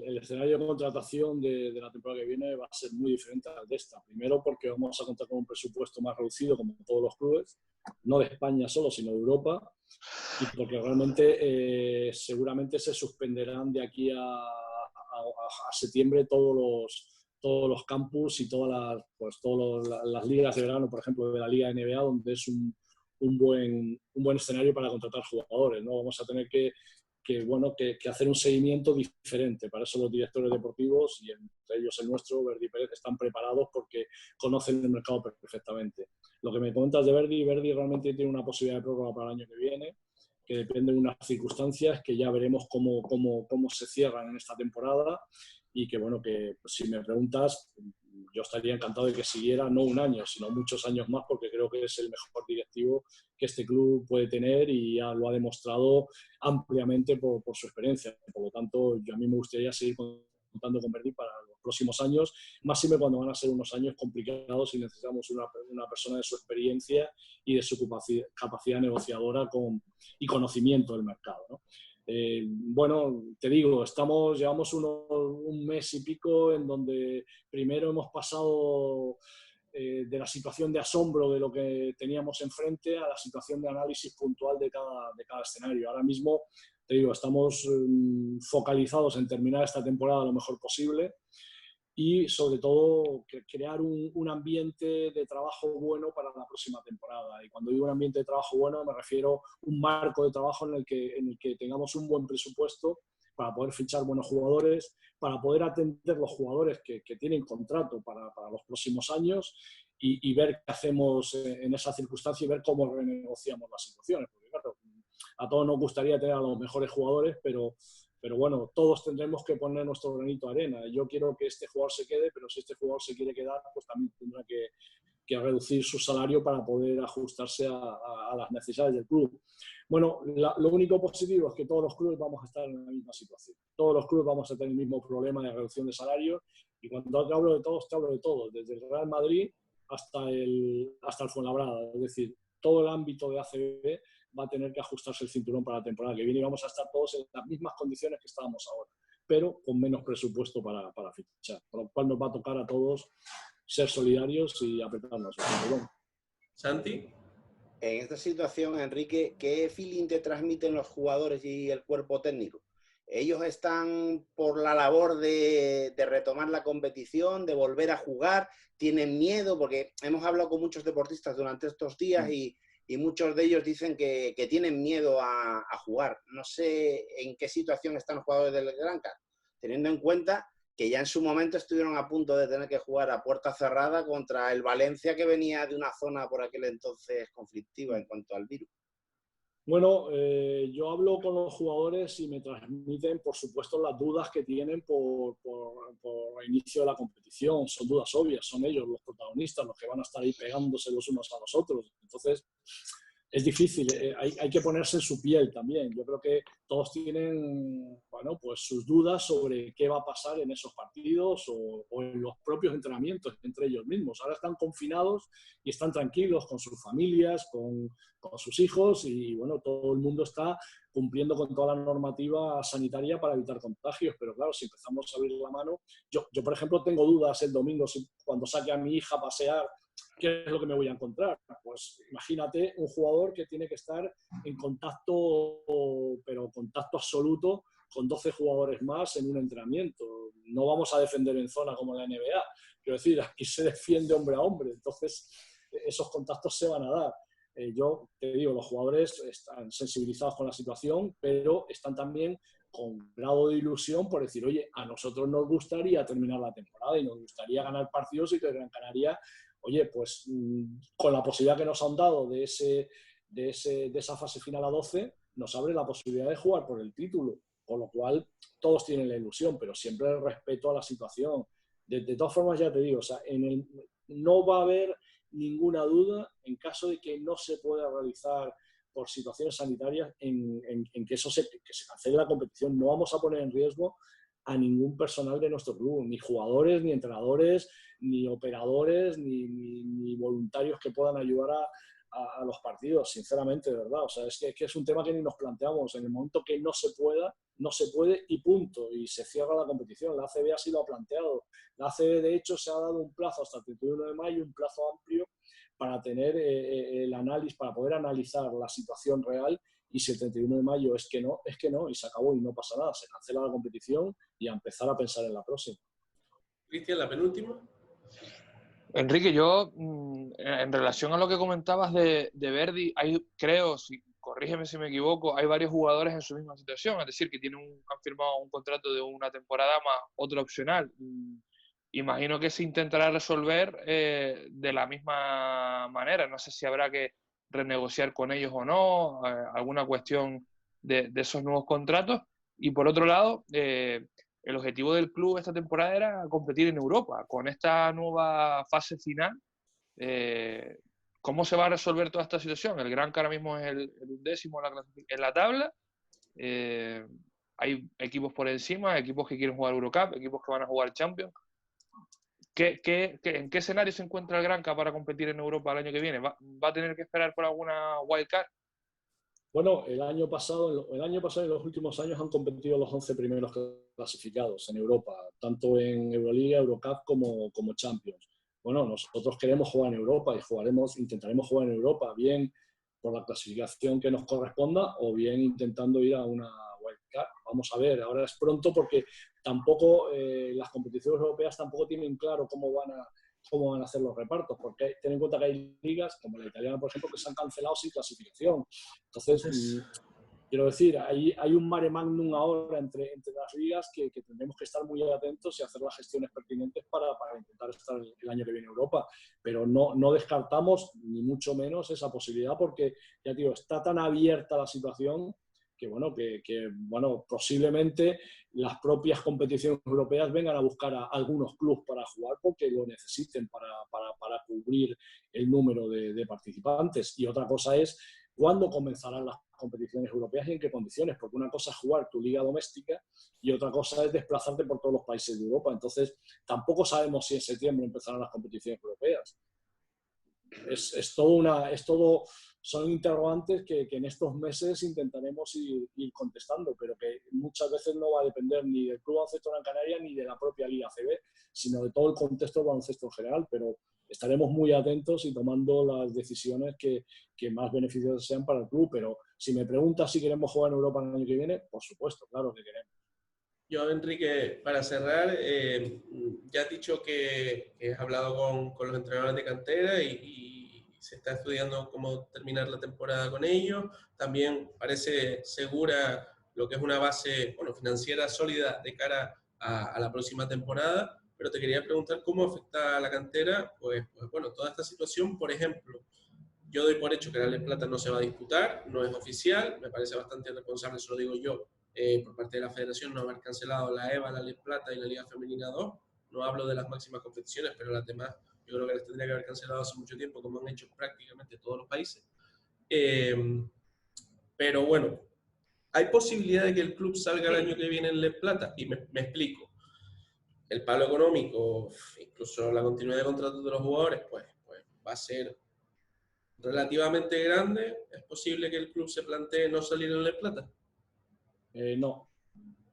el escenario de contratación de la temporada que viene va a ser muy diferente al de esta. Primero porque vamos a contar con un presupuesto más reducido, como todos los clubes, no de España solo, sino de Europa, y porque realmente seguramente se suspenderán de aquí a a septiembre todos los campus y todas las ligas de verano, por ejemplo, de la Liga NBA, donde es un buen escenario para contratar jugadores, ¿no? Vamos a tener que hacer un seguimiento diferente. Para eso los directores deportivos, y entre ellos el nuestro, Verdi y Pérez, están preparados porque conocen el mercado perfectamente. Lo que me comentas de Verdi realmente tiene una posibilidad de prórroga para el año que viene, que depende de unas circunstancias que ya veremos cómo se cierran en esta temporada, y que, bueno, que si me preguntas, yo estaría encantado de que siguiera no un año, sino muchos años más, porque creo que es el mejor directivo que este club puede tener y ya lo ha demostrado ampliamente por su experiencia. Por lo tanto, a mí me gustaría seguir contando con Verdi para los próximos años, más siempre cuando van a ser unos años complicados y necesitamos una persona de su experiencia y de su capacidad negociadora y conocimiento del mercado, ¿no? Bueno, te digo, llevamos un mes y pico en donde primero hemos pasado de la situación de asombro de lo que teníamos enfrente a la situación de análisis puntual de cada escenario. Ahora mismo, te digo, estamos focalizados en terminar esta temporada lo mejor posible y, sobre todo, crear un ambiente de trabajo bueno para la próxima temporada. Y cuando digo un ambiente de trabajo bueno, me refiero a un marco de trabajo en el que tengamos un buen presupuesto para poder fichar buenos jugadores, para poder atender los jugadores que tienen contrato para los próximos años y ver qué hacemos en esa circunstancia y ver cómo renegociamos las situaciones. Porque, claro, a todos nos gustaría tener a los mejores jugadores, pero bueno, todos tendremos que poner nuestro granito de arena. Yo quiero que este jugador se quede, pero si este jugador se quiere quedar, pues también tendrá que reducir su salario para poder ajustarse a las necesidades del club. Bueno, lo único positivo es que todos los clubes vamos a estar en la misma situación. Todos los clubes vamos a tener el mismo problema de reducción de salarios, y cuando te hablo de todos, te hablo de todos, desde el Real Madrid hasta el Fuenlabrada. Es decir, todo el ámbito de ACB va a tener que ajustarse el cinturón para la temporada que viene y vamos a estar todos en las mismas condiciones que estábamos ahora, pero con menos presupuesto para fichar, por lo cual nos va a tocar a todos ser solidarios y apretarnos el cinturón. Santi. En esta situación, Enrique, ¿qué feeling te transmiten los jugadores y el cuerpo técnico? ¿Ellos están por la labor de retomar la competición, de volver a jugar? ¿Tienen miedo? Porque hemos hablado con muchos deportistas durante estos días y muchos de ellos dicen que tienen miedo a jugar. No sé en qué situación están los jugadores del Granca, teniendo en cuenta que ya en su momento estuvieron a punto de tener que jugar a puerta cerrada contra el Valencia, que venía de una zona por aquel entonces conflictiva en cuanto al virus. Bueno, yo hablo con los jugadores y me transmiten, por supuesto, las dudas que tienen por el inicio de la competición. Son dudas obvias, son ellos los protagonistas, los que van a estar ahí pegándose los unos a los otros. Entonces, es difícil, hay que ponerse en su piel también. Yo creo que todos tienen, bueno, pues sus dudas sobre qué va a pasar en esos partidos o en los propios entrenamientos entre ellos mismos. Ahora están confinados y están tranquilos con sus familias, con sus hijos, y bueno, todo el mundo está cumpliendo con toda la normativa sanitaria para evitar contagios. Pero claro, si empezamos a abrir la mano, yo por ejemplo tengo dudas el domingo cuando saque a mi hija a pasear, ¿qué es lo que me voy a encontrar? Pues imagínate un jugador que tiene que estar en contacto, pero contacto absoluto, con 12 jugadores más en un entrenamiento. No vamos a defender en zona como en la NBA. Quiero decir, aquí se defiende hombre a hombre, entonces esos contactos se van a dar. Yo te digo, los jugadores están sensibilizados con la situación, pero están también con grado de ilusión por decir, oye, a nosotros nos gustaría terminar la temporada y nos gustaría ganar partidos y que Gran Canaria, oye, pues con la posibilidad que nos han dado de esa fase final a 12, nos abre la posibilidad de jugar por el título, con lo cual todos tienen la ilusión, pero siempre el respeto a la situación. De todas formas, ya te digo, o sea, no va a haber ninguna duda en caso de que no se pueda realizar por situaciones sanitarias en que que se cancele la competición. No vamos a poner en riesgo a ningún personal de nuestro club, ni jugadores, ni entrenadores, ni operadores, ni voluntarios que puedan ayudar a los partidos, sinceramente, de verdad. O sea, es que es un tema que ni nos planteamos. En el momento que no se pueda, no se puede y punto. Y se cierra la competición. La ACB así lo ha planteado. La ACB, de hecho, se ha dado un plazo hasta el 31 de mayo, un plazo amplio para tener el análisis, para poder analizar la situación real y si el 31 de mayo es que no, y se acabó y no pasa nada, se cancela la competición y a empezar a pensar en la próxima. Cristian, la penúltima. Enrique, yo, en relación a lo que comentabas de Verdi, creo, corrígeme si me equivoco, hay varios jugadores en su misma situación, es decir, que han firmado un contrato de una temporada más otro opcional. Imagino que se intentará resolver de la misma manera. No sé si habrá que renegociar con ellos o no, alguna cuestión de esos nuevos contratos. Y por otro lado, el objetivo del club esta temporada era competir en Europa. Con esta nueva fase final, ¿cómo se va a resolver toda esta situación? El Granca ahora mismo es el 11º en la tabla. Hay equipos por encima, equipos que quieren jugar Eurocup, equipos que van a jugar Champions. ¿En qué escenario se encuentra el Granca para competir en Europa el año que viene? ¿Va a tener que esperar por alguna wildcard? Bueno, el año pasado y los últimos años han competido los 11 primeros clasificados en Europa, tanto en Euroliga, Eurocup como Champions. Bueno, nosotros queremos jugar en Europa y intentaremos jugar en Europa, bien por la clasificación que nos corresponda o bien intentando ir a una wildcard. Vamos a ver, ahora es pronto porque tampoco las competiciones europeas tampoco tienen claro cómo van a hacer los repartos, porque ten en cuenta que hay ligas, como la italiana, por ejemplo, que se han cancelado sin clasificación. Entonces, quiero decir, hay un mare magnum ahora entre las ligas que tendremos que estar muy atentos y hacer las gestiones pertinentes para intentar estar el año que viene en Europa. Pero no descartamos ni mucho menos esa posibilidad porque, ya digo, está tan abierta la situación que posiblemente las propias competiciones europeas vengan a buscar a algunos clubes para jugar porque lo necesiten para cubrir el número de participantes. Y otra cosa es cuándo comenzarán las competiciones europeas y en qué condiciones, porque una cosa es jugar tu liga doméstica y otra cosa es desplazarte por todos los países de Europa. Entonces, tampoco sabemos si en septiembre empezarán las competiciones europeas. Son interrogantes que en estos meses intentaremos ir contestando, pero que muchas veces no va a depender ni del Club Baloncesto Gran Canaria ni de la propia Liga ACB, sino de todo el contexto del baloncesto en general, pero estaremos muy atentos y tomando las decisiones que más beneficiosas sean para el club. Pero si me preguntas si queremos jugar en Europa el año que viene, por supuesto, claro que queremos. Yo, Enrique, para cerrar, ya has dicho que has hablado con los entrenadores de cantera y se está estudiando cómo terminar la temporada con ellos. También parece segura lo que es una base financiera sólida de cara a la próxima temporada. Pero te quería preguntar cómo afecta a la cantera, pues toda esta situación. Por ejemplo, yo doy por hecho que la Les Plata no se va a disputar, no es oficial, me parece bastante irresponsable, eso lo digo yo, por parte de la federación, no haber cancelado la EVA, la Les Plata y la Liga Femenina 2. No hablo de las máximas competiciones, pero las demás yo creo que las tendría que haber cancelado hace mucho tiempo, como han hecho prácticamente todos los países. Pero bueno, ¿hay posibilidad de que el club salga el año que viene en Les Plata? Y me explico. El palo económico, incluso la continuidad de contratos de los jugadores, pues va a ser relativamente grande. ¿Es posible que el club se plantee no salir en Les Plata? No.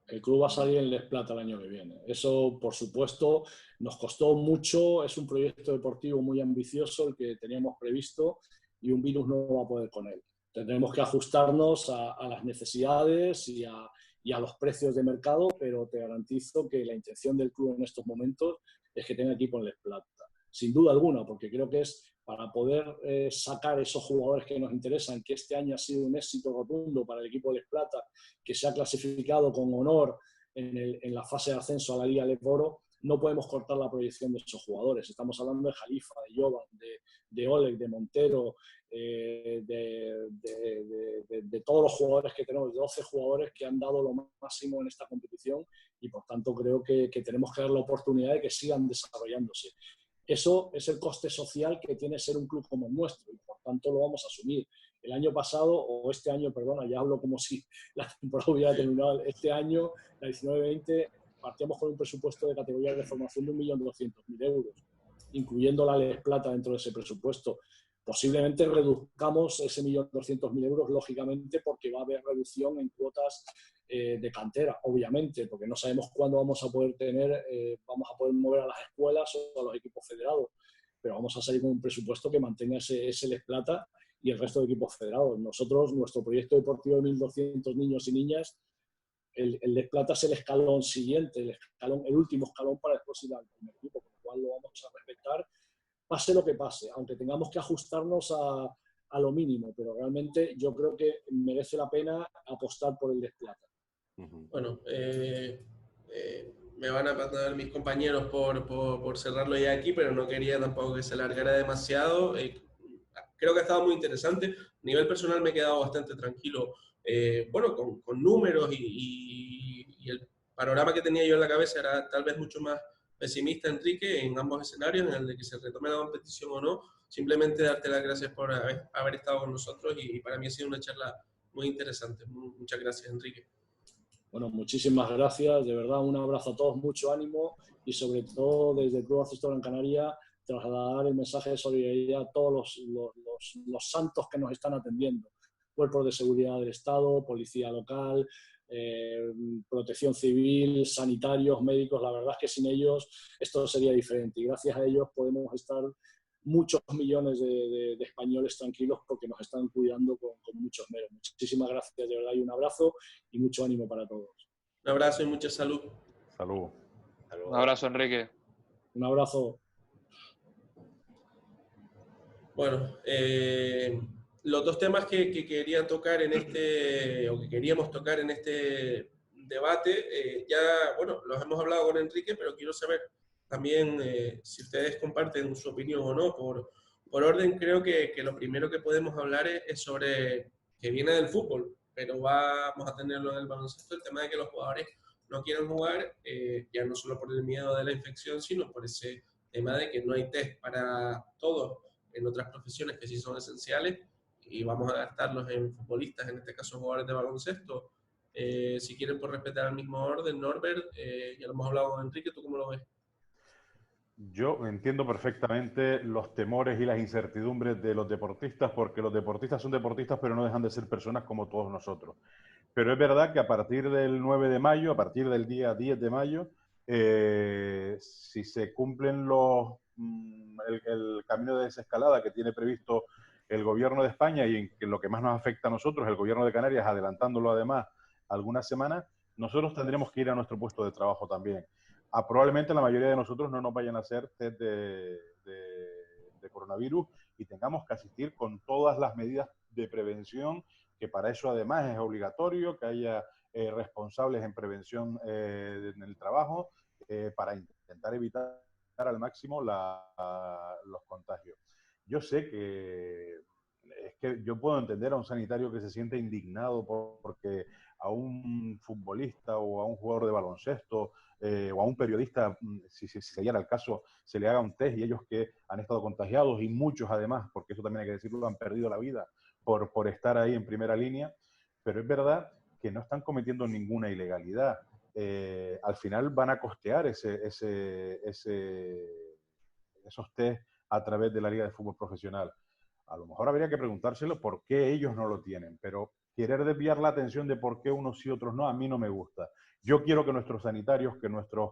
El club va a salir en Les Plata el año que viene. Eso, por supuesto, nos costó mucho. Es un proyecto deportivo muy ambicioso el que teníamos previsto y un virus no va a poder con él. Tendremos que ajustarnos a las necesidades y a los precios de mercado, pero te garantizo que la intención del club en estos momentos es que tenga equipo en Les Plata. Sin duda alguna, porque creo que es para poder sacar esos jugadores que nos interesan, que este año ha sido un éxito rotundo para el equipo de Les Plata, que se ha clasificado con honor en la fase de ascenso a la Liga Les Boro. No podemos cortar la proyección de esos jugadores. Estamos hablando de Jalifa, de Jovan, de Oleg, de Montero, de todos los jugadores que tenemos, de 12 jugadores que han dado lo máximo en esta competición y por tanto creo que tenemos que dar la oportunidad de que sigan desarrollándose. Eso es el coste social que tiene ser un club como el nuestro y por tanto lo vamos a asumir. El año pasado, o este año, perdona, ya hablo como si la temporada hubiera terminado. Este año, la 19-20, partíamos con un presupuesto de categoría de formación de 1.200.000 euros, incluyendo la Les Plata dentro de ese presupuesto. Posiblemente reduzcamos ese 1.200.000 euros, lógicamente, porque va a haber reducción en cuotas de cantera, obviamente, porque no sabemos cuándo vamos a poder mover a las escuelas o a los equipos federados, pero vamos a salir con un presupuesto que mantenga ese Les Plata y el resto de equipos federados. Nosotros, nuestro proyecto deportivo de 1.200 niños y niñas, el Les Plata es el escalón siguiente, el último escalón para después ir al primer equipo, con lo cual lo vamos a respetar, pase lo que pase, aunque tengamos que ajustarnos a lo mínimo, pero realmente yo creo que merece la pena apostar por el Les Plata. Bueno, me van a perdonar mis compañeros por cerrarlo ya aquí, pero no quería tampoco que se alargara demasiado. Creo que ha estado muy interesante. A nivel personal me he quedado bastante tranquilo, bueno, con números y el panorama que tenía yo en la cabeza era tal vez mucho más pesimista, Enrique, en ambos escenarios, en el de que se retome la competición o no. Simplemente darte las gracias por haber estado con nosotros y para mí ha sido una charla muy interesante. Muchas gracias, Enrique. Bueno, muchísimas gracias, de verdad, un abrazo a todos, mucho ánimo y sobre todo desde el Club Baloncesto Gran Canaria trasladar el mensaje de solidaridad a todos los santos que nos están atendiendo, cuerpos de seguridad del Estado, policía local, protección civil, sanitarios, médicos. La verdad es que sin ellos esto sería diferente y gracias a ellos podemos estar muchos millones de españoles tranquilos porque nos están cuidando con muchos meros. Muchísimas gracias, de verdad, y un abrazo y mucho ánimo para todos. Un abrazo y mucha salud. Salud. Un abrazo, Enrique. Un abrazo. Bueno, los dos temas que querían tocar en o que queríamos tocar en este debate, ya, bueno, los hemos hablado con Enrique, pero quiero saber también si ustedes comparten su opinión o no. Por orden, creo que lo primero que podemos hablar es sobre, que viene del fútbol, pero vamos a tenerlo en el baloncesto, el tema de que los jugadores no quieren jugar, ya no solo por el miedo de la infección, sino por ese tema de que no hay test para todos en otras profesiones que sí son esenciales, y vamos a gastarlos en futbolistas, en este caso jugadores de baloncesto. Si quieren, por respetar el mismo orden, Norbert, ya lo hemos hablado con Enrique, ¿tú cómo lo ves? Yo entiendo perfectamente los temores y las incertidumbres de los deportistas, porque los deportistas son deportistas, pero no dejan de ser personas como todos nosotros. Pero es verdad que a partir del 9 de mayo, a partir del día 10 de mayo, si se cumplen el camino de desescalada que tiene previsto el gobierno de España y en que lo que más nos afecta a nosotros, el gobierno de Canarias, adelantándolo además algunas semanas, nosotros tendremos que ir a nuestro puesto de trabajo también. Probablemente la mayoría de nosotros no nos vayan a hacer test de coronavirus y tengamos que asistir con todas las medidas de prevención, que para eso además es obligatorio que haya responsables en prevención en el trabajo para intentar evitar al máximo los contagios. Yo sé que yo puedo entender a un sanitario que se siente indignado porque a un futbolista o a un jugador de baloncesto o a un periodista, si se diera el caso, se le haga un test y ellos que han estado contagiados y muchos además, porque eso también hay que decirlo, han perdido la vida por estar ahí en primera línea, pero es verdad que no están cometiendo ninguna ilegalidad. Al final van a costear esos test a través de la Liga de Fútbol Profesional. A lo mejor habría que preguntárselo por qué ellos no lo tienen, pero querer desviar la atención de por qué unos sí y otros no, a mí no me gusta. Yo quiero que nuestros sanitarios, que nuestros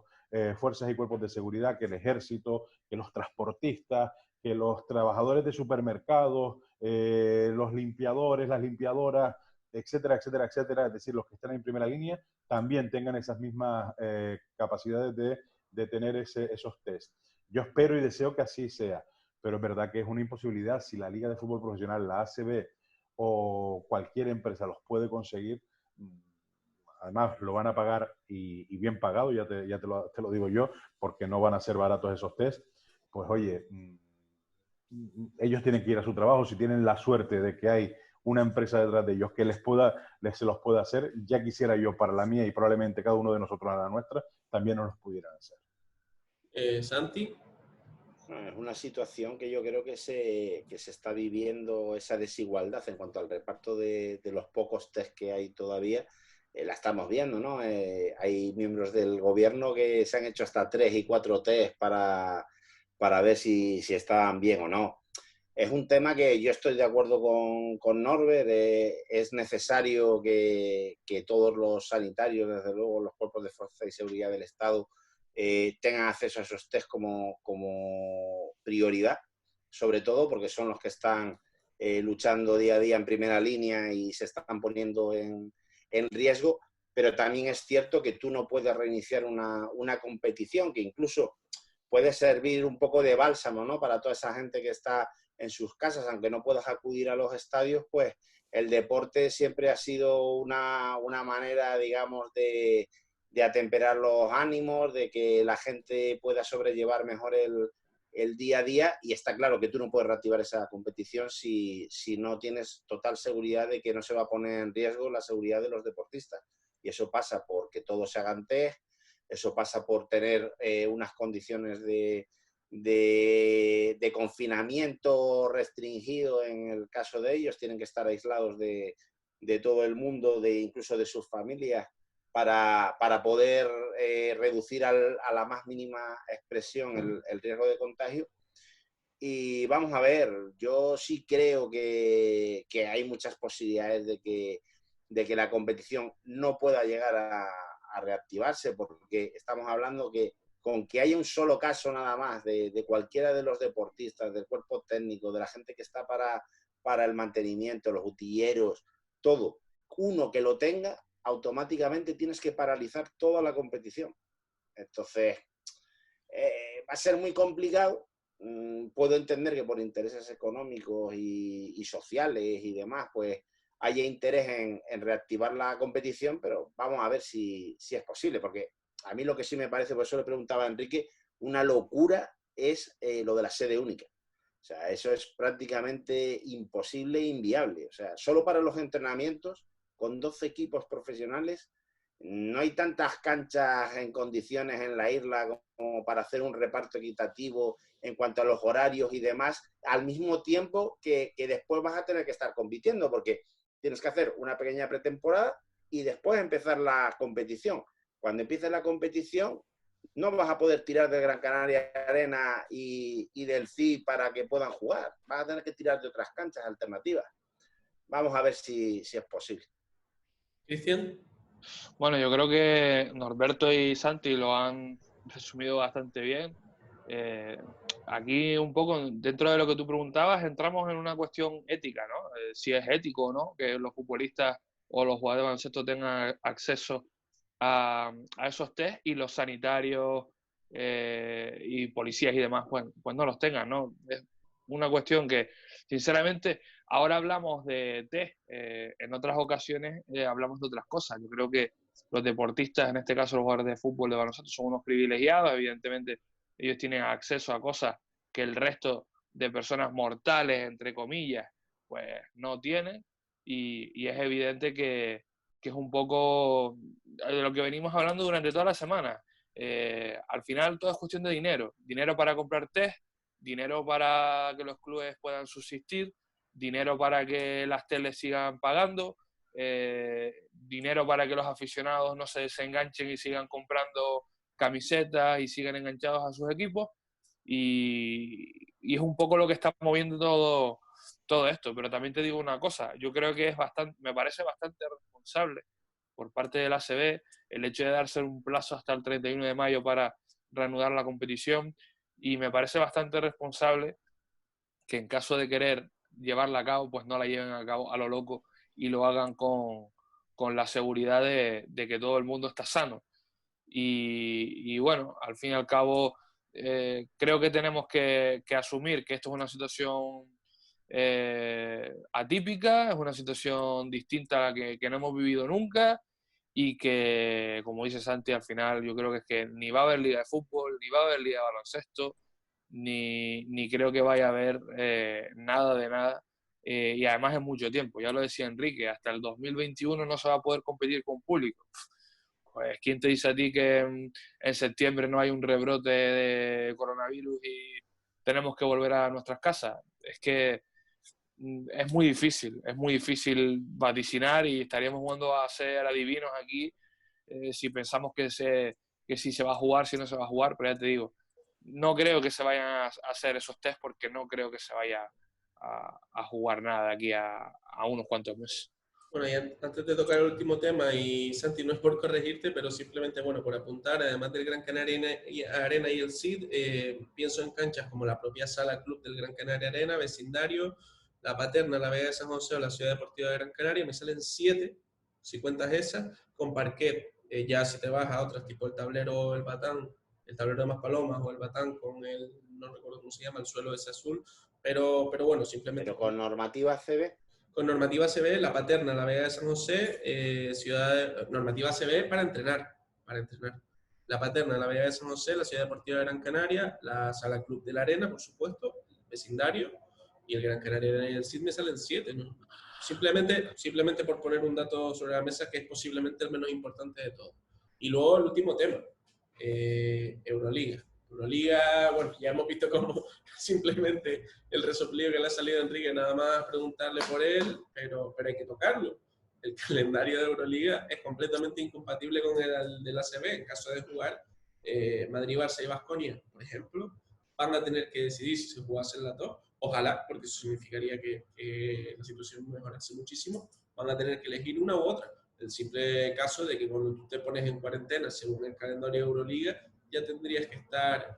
fuerzas y cuerpos de seguridad, que el ejército, que los transportistas, que los trabajadores de supermercados, los limpiadores, las limpiadoras, etcétera, etcétera, etcétera, es decir, los que están en primera línea, también tengan esas mismas capacidades de tener esos test. Yo espero y deseo que así sea, pero es verdad que es una imposibilidad. Si la Liga de Fútbol Profesional, la ACB o cualquier empresa los puede conseguir, además lo van a pagar y bien pagado, ya te lo digo yo, porque no van a ser baratos esos test, pues oye, ellos tienen que ir a su trabajo. Si tienen la suerte de que hay una empresa detrás de ellos que se los pueda hacer, ya quisiera yo para la mía y probablemente cada uno de nosotros a la nuestra, también nos los pudieran hacer. Santi. Es una situación que yo creo que se está viviendo, esa desigualdad en cuanto al reparto de los pocos test que hay todavía. La estamos viendo, ¿no? Hay miembros del gobierno que se han hecho hasta 3 y 4 test para ver si están bien o no. Es un tema que yo estoy de acuerdo con Norbert. Es necesario que todos los sanitarios, desde luego los cuerpos de fuerza y seguridad del Estado, tengan acceso a esos test como prioridad, sobre todo porque son los que están luchando día a día en primera línea y se están poniendo en riesgo, pero también es cierto que tú no puedes reiniciar una competición que incluso puede servir un poco de bálsamo, ¿no?, para toda esa gente que está en sus casas, aunque no puedas acudir a los estadios, pues el deporte siempre ha sido una manera, digamos, de atemperar los ánimos, de que la gente pueda sobrellevar mejor el día a día, y está claro que tú no puedes reactivar esa competición si no tienes total seguridad de que no se va a poner en riesgo la seguridad de los deportistas. Y eso pasa por que todos se hagan test, eso pasa por tener unas condiciones de confinamiento restringido en el caso de ellos, tienen que estar aislados de todo el mundo, incluso de sus familias, para poder reducir a la más mínima expresión el riesgo de contagio. Y vamos a ver, yo sí creo que hay muchas posibilidades de que la competición no pueda llegar a reactivarse, porque estamos hablando que con que haya un solo caso nada más de cualquiera de los deportistas, del cuerpo técnico, de la gente que está para el mantenimiento, los utilleros, todo, uno que lo tenga, automáticamente tienes que paralizar toda la competición. Entonces, va a ser muy complicado. Puedo entender que por intereses económicos y sociales y demás, pues haya interés en reactivar la competición, pero vamos a ver si es posible, porque a mí lo que sí me parece, por eso le preguntaba a Enrique, una locura es lo de la sede única. O sea, eso es prácticamente imposible e inviable. O sea, solo para los entrenamientos, con 12 equipos profesionales, no hay tantas canchas en condiciones en la isla como para hacer un reparto equitativo en cuanto a los horarios y demás, al mismo tiempo que después vas a tener que estar compitiendo, porque tienes que hacer una pequeña pretemporada y después empezar la competición. Cuando empiece la competición, no vas a poder tirar del Gran Canaria Arena y del CI para que puedan jugar. Vas a tener que tirar de otras canchas alternativas. Vamos a ver si es posible. Cristian. Bueno, yo creo que Norberto y Santi lo han resumido bastante bien. Aquí un poco, dentro de lo que tú preguntabas, entramos en una cuestión ética, ¿no? Si es ético o no que los futbolistas o los jugadores de baloncesto tengan acceso a esos test y los sanitarios y policías y demás, pues no los tengan, ¿no? Es una cuestión que, sinceramente, ahora hablamos de test, en otras ocasiones hablamos de otras cosas. Yo creo que los deportistas, en este caso los jugadores de fútbol, de baloncesto, son unos privilegiados. Evidentemente, ellos tienen acceso a cosas que el resto de personas mortales, entre comillas, pues no tienen. Y es evidente que es un poco de lo que venimos hablando durante toda la semana. Al final todo es cuestión de dinero. Dinero para comprar test, dinero para que los clubes puedan subsistir, dinero para que las teles sigan pagando, dinero para que los aficionados no se desenganchen y sigan comprando camisetas y sigan enganchados a sus equipos. Y es un poco lo que está moviendo todo esto. Pero también te digo una cosa, yo creo que me parece bastante responsable por parte del ACB el hecho de darse un plazo hasta el 31 de mayo para reanudar la competición, y me parece bastante responsable que en caso de querer llevarla a cabo, pues no la lleven a cabo a lo loco y lo hagan con la seguridad de que todo el mundo está sano. Y bueno, al fin y al cabo, creo que tenemos que asumir que esto es una situación atípica, es una situación distinta a la que no hemos vivido nunca, y que, como dice Santi, al final yo creo que es que ni va a haber liga de fútbol, ni va a haber liga de baloncesto, ni creo que vaya a haber nada de nada. Y además es mucho tiempo, ya lo decía Enrique, hasta el 2021 no se va a poder competir con público. Pues, ¿quién te dice a ti que en septiembre no hay un rebrote de coronavirus y tenemos que volver a nuestras casas? Es que es muy difícil vaticinar, y estaríamos jugando a ser adivinos aquí si pensamos que si se va a jugar, si no se va a jugar. Pero ya te digo, no creo que se vayan a hacer esos test, porque no creo que se vaya a jugar nada de aquí a unos cuantos meses. Bueno, y antes de tocar el último tema, y Santi, no es por corregirte, pero simplemente, bueno, por apuntar, además del Gran Canaria Arena y el CID, pienso en canchas como la propia Sala Club del Gran Canaria Arena, Vecindario, la Paterna, la Vega de San José o la Ciudad Deportiva de Gran Canaria, me salen 7, si cuentas esas, con parquet. Ya si te vas a otras, tipo el tablero, el batán, el tablero de Maspalomas o el batán con el, no recuerdo cómo se llama, el suelo ese azul, pero bueno, simplemente... Pero con normativa CB. Con normativa CB, la Paterna, la Vega de San José, normativa CB para entrenar, La Paterna, la Vega de San José, la Ciudad Deportiva de Gran Canaria, la Sala Club de la Arena, por supuesto, el vecindario, y el Gran Canaria y el CID me salen 7, ¿no? Simplemente por poner un dato sobre la mesa que es posiblemente el menos importante de todo. Y luego el último tema, Euroliga. Euroliga, bueno, ya hemos visto cómo simplemente el resoplido que le ha salido a Enrique, nada más preguntarle por él, pero hay que tocarlo. El calendario de Euroliga es completamente incompatible con el del ACB. En caso de jugar Madrid, Barça y Baskonia, por ejemplo, van a tener que decidir si se jugase en la top. Ojalá, porque eso significaría que la situación mejorase muchísimo. Van a tener que elegir una u otra. El simple caso de que cuando tú te pones en cuarentena según el calendario de Euroliga, ya tendrías que estar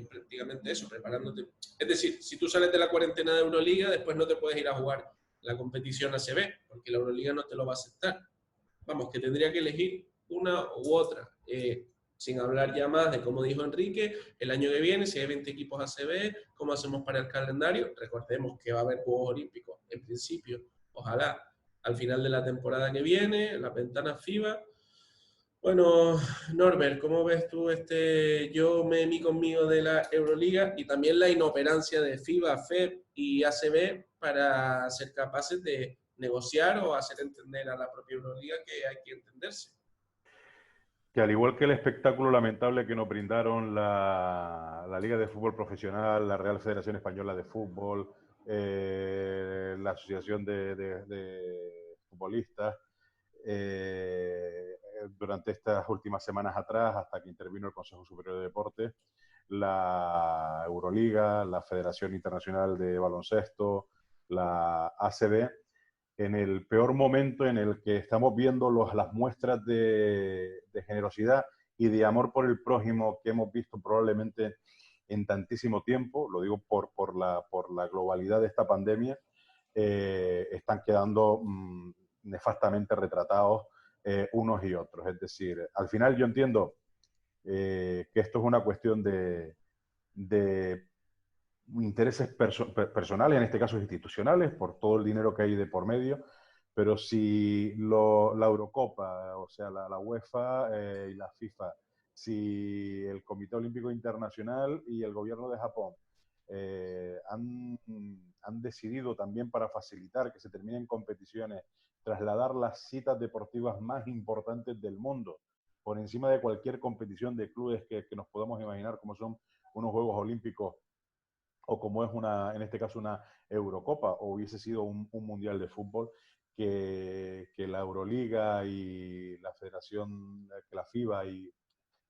prácticamente eso, preparándote. Es decir, si tú sales de la cuarentena de Euroliga, después no te puedes ir a jugar la competición ACB, porque la Euroliga no te lo va a aceptar. Vamos, que tendría que elegir una u otra. Sin hablar ya más de, como dijo Enrique, el año que viene, si hay 20 equipos ACB, ¿cómo hacemos para el calendario? Recordemos que va a haber Juegos Olímpicos, en principio, ojalá, al final de la temporada que viene, la ventana FIBA. Bueno, Norbert, ¿cómo ves tú yo me mí conmigo de la Euroliga y también la inoperancia de FIBA, FEB y ACB para ser capaces de negociar o hacer entender a la propia Euroliga que hay que entenderse? Que al igual que el espectáculo lamentable que nos brindaron la Liga de Fútbol Profesional, la Real Federación Española de Fútbol, la Asociación de Futbolistas, durante estas últimas semanas atrás, hasta que intervino el Consejo Superior de Deportes, la Euroliga, la Federación Internacional de Baloncesto, la ACB, en el peor momento en el que estamos viendo las muestras de generosidad y de amor por el prójimo que hemos visto probablemente en tantísimo tiempo, lo digo por la globalidad de esta pandemia, están quedando nefastamente retratados unos y otros. Es decir, al final yo entiendo que esto es una cuestión de intereses personales, en este caso institucionales, por todo el dinero que hay de por medio, pero si la Eurocopa, o sea, la UEFA y la FIFA, si el Comité Olímpico Internacional y el gobierno de Japón han decidido también para facilitar que se terminen competiciones, trasladar las citas deportivas más importantes del mundo por encima de cualquier competición de clubes que nos podamos imaginar, como son unos Juegos Olímpicos o como es en este caso una Eurocopa, o hubiese sido un Mundial de Fútbol, que la Euroliga y la Federación, que la FIBA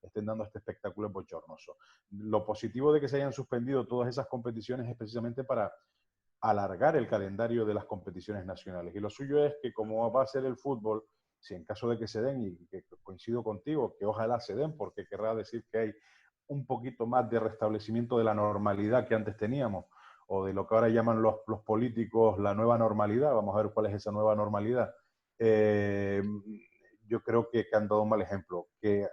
estén dando este espectáculo bochornoso. Lo positivo de que se hayan suspendido todas esas competiciones es precisamente para alargar el calendario de las competiciones nacionales. Y lo suyo es que, como va a ser el fútbol, si en caso de que se den, y que coincido contigo, que ojalá se den, porque querrá decir que hay un poquito más de restablecimiento de la normalidad que antes teníamos, o de lo que ahora llaman los políticos la nueva normalidad. Vamos a ver cuál es esa nueva normalidad. Yo creo que han dado un mal ejemplo, que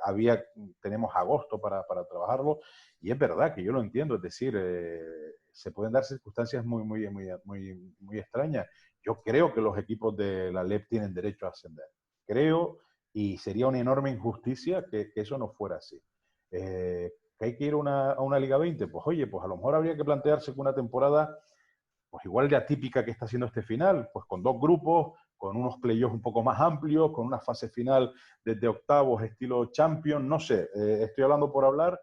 tenemos agosto para trabajarlo, y es verdad que yo lo entiendo, es decir, se pueden dar circunstancias muy extrañas. Yo creo que los equipos de la LEP tienen derecho a ascender. Creo, y sería una enorme injusticia que eso no fuera así. ¿Que hay que ir a una Liga 20? Pues oye, pues a lo mejor habría que plantearse que una temporada pues igual de atípica que está haciendo este final, pues con 2 grupos, con unos playoffs un poco más amplios, con una fase final desde octavos estilo Champions, no sé, estoy hablando por hablar,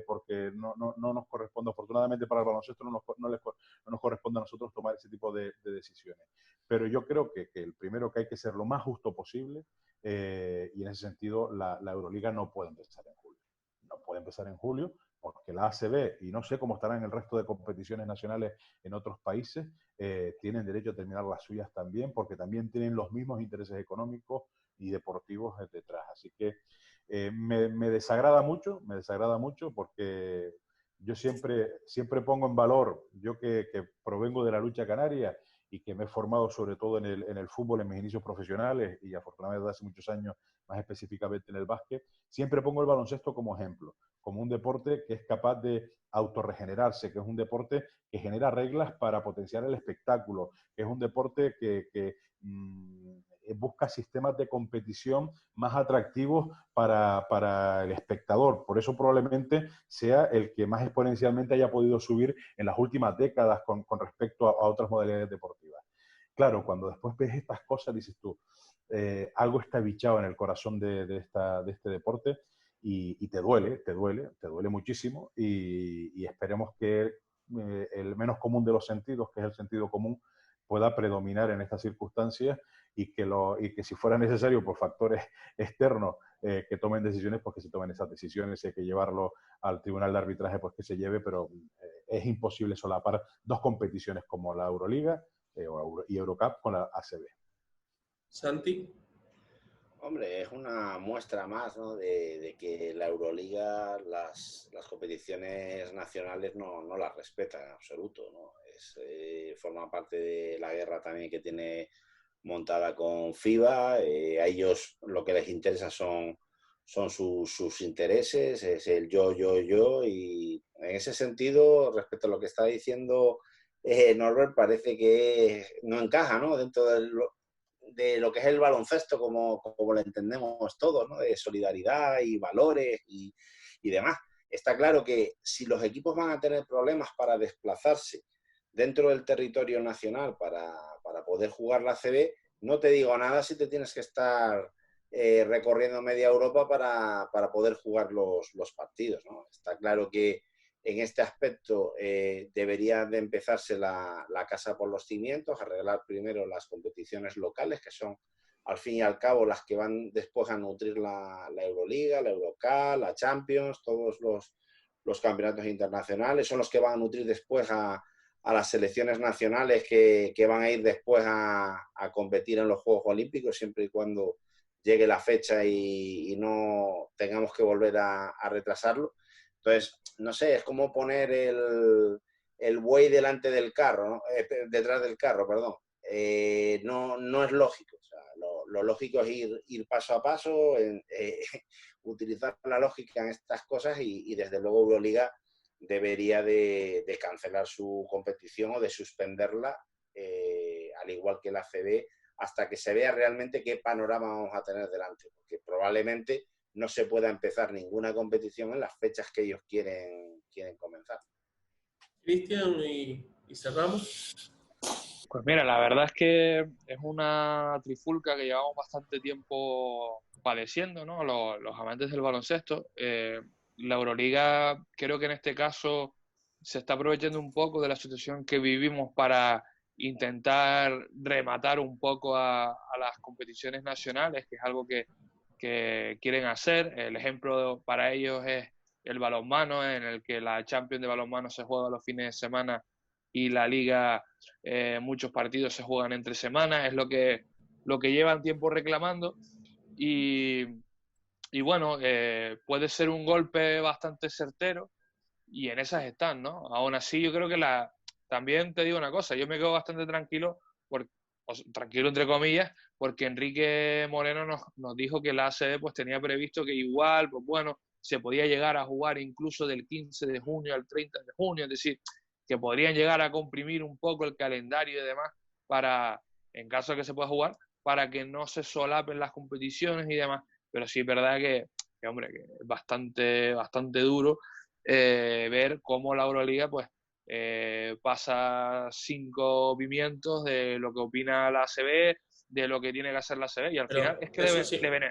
porque no nos corresponde, afortunadamente para el baloncesto no nos corresponde a nosotros tomar ese tipo de decisiones. Pero yo creo que el primero que hay que ser lo más justo posible, y en ese sentido la Euroliga no puede empezar en julio. No puede empezar en julio porque la ACB, y no sé cómo estarán el resto de competiciones nacionales en otros países, tienen derecho a terminar las suyas también, porque también tienen los mismos intereses económicos y deportivos detrás. Así que me desagrada mucho porque Yo siempre pongo en valor, yo que provengo de la lucha canaria y que me he formado sobre todo en el fútbol en mis inicios profesionales y afortunadamente desde hace muchos años más específicamente en el básquet, siempre pongo el baloncesto como ejemplo, como un deporte que es capaz de autorregenerarse, que es un deporte que genera reglas para potenciar el espectáculo, que es un deporte que busca sistemas de competición más atractivos para el espectador. Por eso probablemente sea el que más exponencialmente haya podido subir en las últimas décadas con respecto a otras modalidades deportivas. Claro, cuando después ves estas cosas, dices tú, algo está bichado en el corazón de este deporte y te duele muchísimo y esperemos que el menos común de los sentidos, que es el sentido común, pueda predominar en estas circunstancias y que si fuera necesario por factores externos que tomen decisiones, pues que se tomen esas decisiones. Si hay que llevarlo al tribunal de arbitraje, pues que se lleve, pero es imposible solapar dos competiciones como la Euroliga y Eurocup con la ACB. Santi. Hombre, es una muestra más, ¿no? de que la Euroliga, las competiciones nacionales no las respeta en absoluto, ¿no? Forma parte de la guerra también que tiene montada con FIBA. A ellos lo que les interesa son sus intereses, es el yo, y en ese sentido, respecto a lo que está diciendo Norbert, parece que no encaja, ¿no? Dentro de lo que es el baloncesto como lo entendemos todos, ¿no? De solidaridad y valores y demás. Está claro que si los equipos van a tener problemas para desplazarse dentro del territorio nacional para poder jugar la ACB, no te digo nada si te tienes que estar recorriendo media Europa para poder jugar los partidos, ¿no? Está claro que en este aspecto debería de empezarse la casa por los cimientos, arreglar primero las competiciones locales, que son al fin y al cabo las que van después a nutrir la Euroliga, la Eurocup, la Champions, todos los campeonatos internacionales, son los que van a nutrir después a las selecciones nacionales que van a ir después a competir en los Juegos Olímpicos, siempre y cuando llegue la fecha y no tengamos que volver a retrasarlo. Entonces, no sé, es como poner el buey delante del carro, ¿no? Detrás del carro, perdón. No es lógico. O sea, lo lógico es ir paso a paso, utilizar la lógica en estas cosas y desde luego Euroliga debería de cancelar su competición o de suspenderla, al igual que la ACB, hasta que se vea realmente qué panorama vamos a tener delante, porque probablemente no se pueda empezar ninguna competición en las fechas que ellos quieren comenzar. Cristian, y cerramos. Pues mira, la verdad es que es una trifulca que llevamos bastante tiempo padeciendo, ¿no? Los amantes del baloncesto. La Euroliga creo que en este caso se está aprovechando un poco de la situación que vivimos para intentar rematar un poco a las competiciones nacionales, que es algo que quieren hacer. El ejemplo para ellos es el balonmano, en el que la Champions de balonmano se juega los fines de semana y la Liga, muchos partidos se juegan entre semanas, es lo que llevan tiempo reclamando y bueno, puede ser un golpe bastante certero y en esas están, ¿no? Aún así yo creo que también te digo una cosa, yo me quedo bastante tranquilo, tranquilo entre comillas, porque Enrique Moreno nos dijo que la ACB pues tenía previsto que igual, pues bueno, se podía llegar a jugar incluso del 15 de junio al 30 de junio, es decir, que podrían llegar a comprimir un poco el calendario y demás para, en caso de que se pueda jugar, para que no se solapen las competiciones y demás. Pero sí es verdad que hombre, que es bastante duro ver cómo la Euroliga pues pasa 5 pimientos de lo que opina la ACB, de lo que tiene que hacer la ACB, y al Pero final es que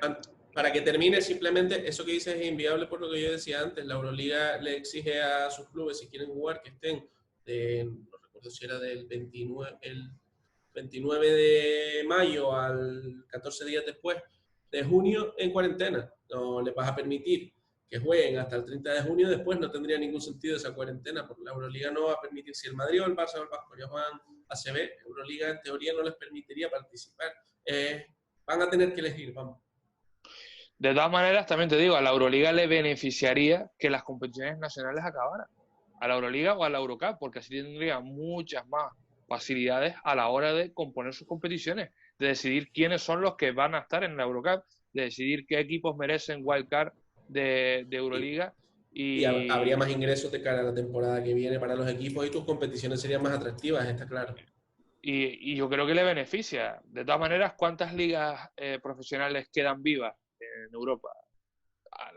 para que termine, simplemente eso que dices es inviable por lo que yo decía antes. La Euroliga le exige a sus clubes, si quieren jugar, que estén, no recuerdo si era del 29 de mayo al 14 días después de junio en cuarentena. No les vas a permitir que jueguen hasta el 30 de junio, después no tendría ningún sentido esa cuarentena, porque la Euroliga no va a permitir, si el Madrid o el Barça o el Baskonia juegan ACB, Euroliga en teoría no les permitiría participar. Van a tener que elegir, vamos. De todas maneras, también te digo, a la Euroliga le beneficiaría que las competiciones nacionales acabaran. a la Euroliga o a la Eurocup, porque así tendría muchas más facilidades a la hora de componer sus competiciones, de decidir quiénes son los que van a estar en la Eurocup, de decidir qué equipos merecen wildcard de Euroliga. Y habría más ingresos de cara a la temporada que viene para los equipos y tus competiciones serían más atractivas, está claro. Y yo creo que le beneficia. De todas maneras, ¿cuántas ligas profesionales quedan vivas en Europa?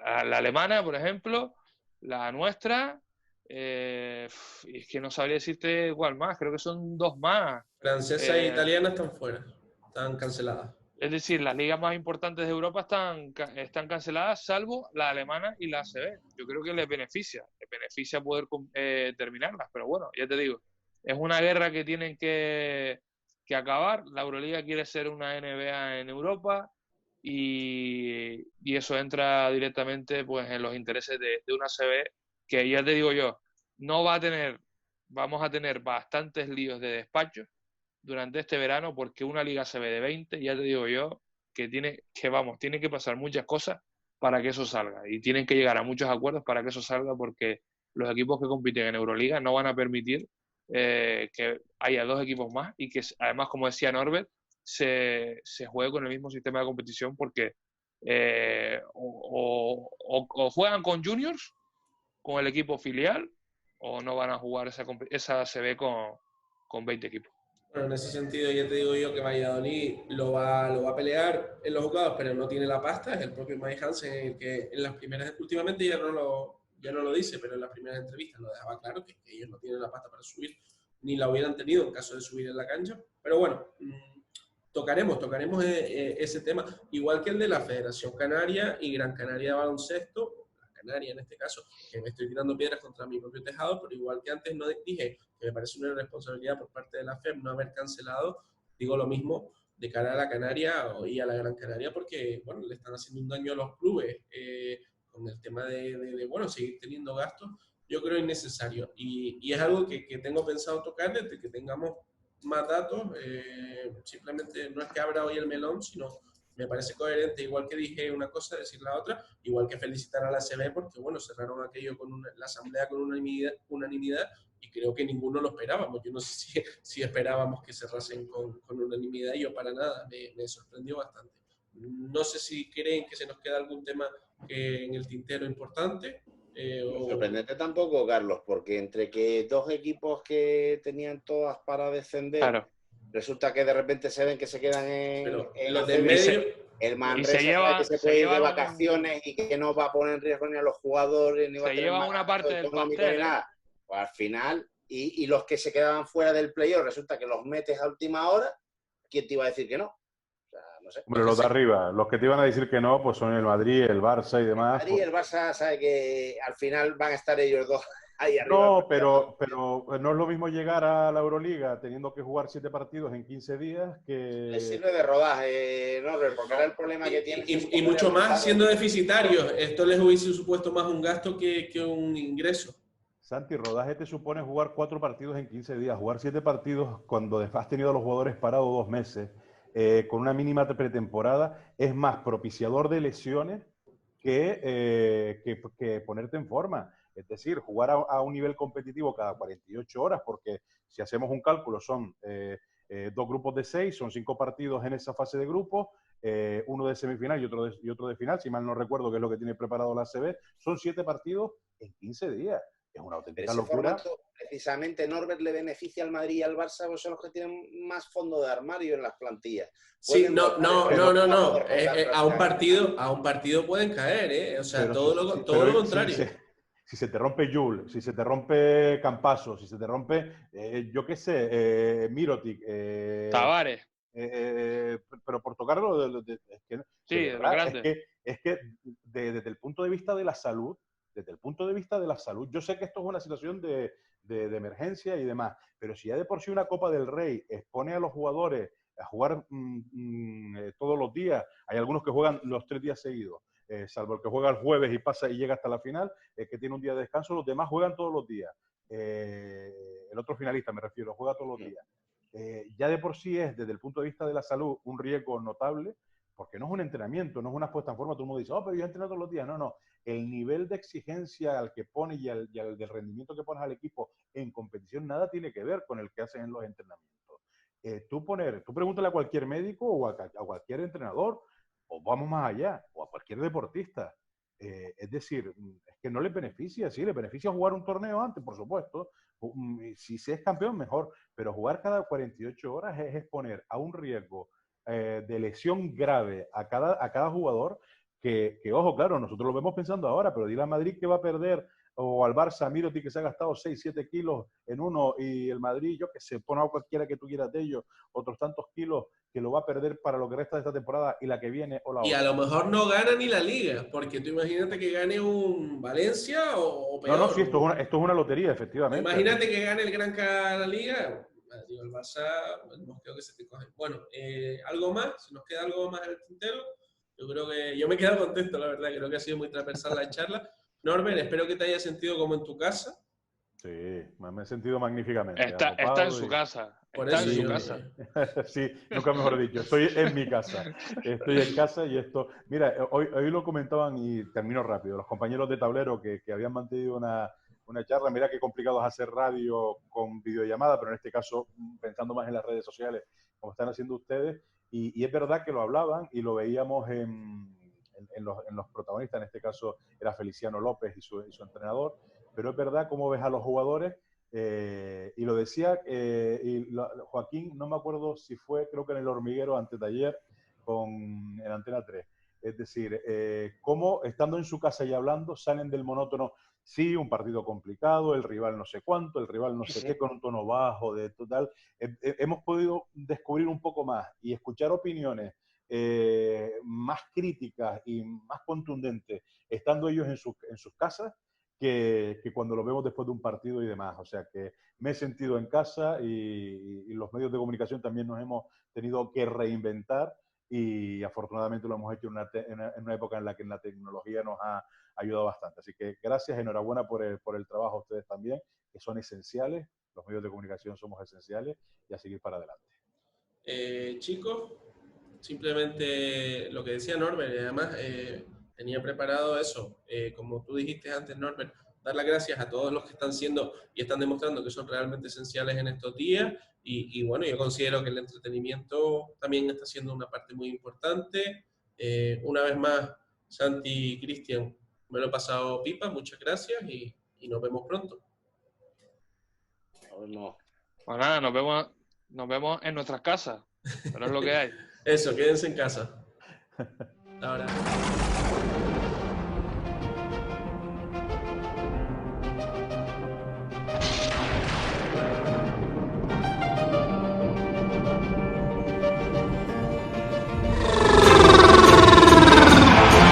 La alemana, por ejemplo, la nuestra, es que no sabría decirte cuál más, creo que son 2 más. Francesa e italiana están fuera, están canceladas. Es decir, las ligas más importantes de Europa están canceladas, salvo la alemana y la ACB. Yo creo que les beneficia poder terminarlas, pero bueno, ya te digo, es una guerra que tienen que acabar. La Euroliga quiere ser una NBA en Europa y eso entra directamente pues en los intereses de una ACB que, ya te digo yo, vamos a tener bastantes líos de despachos durante este verano, porque una liga ACB de 20, ya te digo yo, que tiene que pasar muchas cosas para que eso salga, y tienen que llegar a muchos acuerdos para que eso salga, porque los equipos que compiten en Euroliga no van a permitir que haya 2 equipos más, y que además, como decía Norbert, se juegue con el mismo sistema de competición, porque o juegan con juniors, con el equipo filial, o no van a jugar esa ACB con 20 equipos. Bueno, en ese sentido ya te digo yo que Valladolid lo va a pelear en los jugados, pero no tiene la pasta. Es el propio Mike Hansen el que en las primeras, últimamente ya no lo dice, pero en las primeras entrevistas lo dejaba claro que ellos no tienen la pasta para subir, ni la hubieran tenido en caso de subir en la cancha. Pero bueno, tocaremos ese tema, igual que el de la Federación Canaria y Gran Canaria de Baloncesto, Canaria en este caso, que me estoy tirando piedras contra mi propio tejado, pero igual que antes no dije que me parece una irresponsabilidad por parte de la FEM no haber cancelado, digo lo mismo de cara a la Canaria y a la Gran Canaria, porque bueno, le están haciendo un daño a los clubes con el tema de bueno, seguir teniendo gastos, yo creo innecesario, y es algo que tengo pensado tocar desde que tengamos más datos. Simplemente no es que abra hoy el melón, sino me parece coherente, igual que dije una cosa, decir la otra, igual que felicitar a la CB, porque bueno, cerraron aquello con la asamblea con unanimidad, y creo que ninguno lo esperábamos. Yo no sé si esperábamos que cerrasen con unanimidad, y yo para nada, me sorprendió bastante. No sé si creen que se nos queda algún tema en el tintero importante. Sorprendente tampoco, Carlos, porque entre que 2 equipos que tenían todas para descender, claro, resulta que de repente se ven que se quedan en los de medio. El Manresa que se puede ir de vacaciones y que no va a poner en riesgo ni a los jugadores, ni va a tener una parte del pastel, ni nada. Pues al final, y los que se quedaban fuera del playoff, resulta que los metes a última hora. ¿Quién te iba a decir que no? O sea, no sé. Hombre, los de arriba, los que te iban a decir que no, pues son el Madrid, el Barça y demás. El Madrid y el Barça sabe que al final van a estar ellos dos ahí arriba. No, pero no es lo mismo llegar a la Euroliga teniendo que jugar 7 partidos en 15 días que... Le sirve de rodaje, ¿no? Porque era el problema que tiene. Y mucho más siendo deficitarios. Esto les hubiese supuesto más un gasto que un ingreso. Santi, rodaje te supone jugar 4 partidos en 15 días. Jugar 7 partidos cuando has tenido a los jugadores parados 2 meses, con una mínima pretemporada, es más propiciador de lesiones que ponerte en forma. Es decir, jugar a un nivel competitivo cada 48 horas, porque si hacemos un cálculo son 2 grupos de 6, son 5 partidos en esa fase de grupos, uno de semifinal y otro de final, si mal no recuerdo, que es lo que tiene preparado la ACB, son 7 partidos en 15 días. Es una auténtica locura. Formato, precisamente, Norbert, le beneficia al Madrid y al Barça, pues son los que tienen más fondo de armario en las plantillas. Sí, no. A un partido pueden caer, O sea, todo lo contrario. Si se te rompe Jules, si se te rompe Campasso, si se te rompe, yo qué sé, Mirotic. Tavares. Pero por tocarlo, es que desde el punto de vista de la salud, yo sé que esto es una situación de emergencia y demás, pero si ya de por sí una Copa del Rey expone a los jugadores a jugar todos los días, hay algunos que juegan los 3 días seguidos, salvo el que juega el jueves y pasa y llega hasta la final, que tiene un día de descanso, los demás juegan todos los días. El otro finalista, me refiero, juega todos los días. Ya de por sí es, desde el punto de vista de la salud, un riesgo notable, porque no es un entrenamiento, no es una puesta en forma. Todo el mundo dice, pero yo entreno todos los días. No. el nivel de exigencia al que pone y al del rendimiento que pones al equipo en competición nada tiene que ver con el que hacen en los entrenamientos. Tú pregúntale a cualquier médico o a cualquier entrenador, o vamos más allá, o a cualquier deportista. Es decir, es que no le beneficia, sí, le beneficia jugar un torneo antes, por supuesto. Si se es campeón, mejor, pero jugar cada 48 horas es exponer a un riesgo de lesión grave a cada jugador que, ojo, claro, nosotros lo vemos pensando ahora, pero dile a Madrid que va a perder, o al Barça, Mirotic que se ha gastado 6-7 kilos en uno, y el Madrid, yo que sé, pon a cualquiera que tú quieras de ellos, otros tantos kilos que lo va a perder para lo que resta de esta temporada y la que viene o la otra. Y a lo mejor no gana ni la Liga, porque tú imagínate que gane un Valencia o peor. No, sí, esto es una lotería, efectivamente. Imagínate que gane el Gran Canaria la Liga, digo, el Barça, el mosqueo que se te coge. Bueno, algo más, si nos queda algo más en el tintero, yo creo que yo me he quedado contento, la verdad, creo que ha sido muy transversal la charla. Norbert, espero que te hayas sentido como en tu casa. Sí, me he sentido magníficamente. Está en su casa. Por Está eso en su yo- casa. Sí, nunca mejor dicho. Estoy en mi casa. Estoy en casa y esto... Mira, hoy lo comentaban y termino rápido. Los compañeros de tablero que habían mantenido una charla. Mira qué complicado es hacer radio con videollamada, pero en este caso pensando más en las redes sociales, como están haciendo ustedes. Y es verdad que lo hablaban y lo veíamos en los protagonistas. En este caso era Feliciano López y su entrenador. Pero es verdad cómo ves a los jugadores, y lo decía Joaquín, no me acuerdo si fue, creo que en El Hormiguero antes de ayer, en Antena 3. Es decir, cómo estando en su casa y hablando, salen del monótono. Sí, un partido complicado, el rival no sé cuánto, el rival no sé qué, con un tono bajo, de total. Hemos podido descubrir un poco más y escuchar opiniones más críticas y más contundentes, estando ellos en sus casas, que cuando lo vemos después de un partido y demás. O sea que me he sentido en casa y los medios de comunicación también nos hemos tenido que reinventar y afortunadamente lo hemos hecho en una época en la que la tecnología nos ha ayudado bastante. Así que gracias, enhorabuena por el trabajo a ustedes también, que son esenciales, los medios de comunicación somos esenciales, y a seguir para adelante. Chicos, simplemente lo que decía Norbert, y además tenía preparado eso, como tú dijiste antes, Norbert, dar las gracias a todos los que están siendo y están demostrando que son realmente esenciales en estos días, y bueno, yo considero que el entretenimiento también está siendo una parte muy importante. Una vez más, Santi y Cristian, me lo he pasado pipa, muchas gracias y nos vemos pronto. No. Pues nada, nos vemos en nuestras casas, pero es lo que hay. Eso, quédense en casa. Ahora.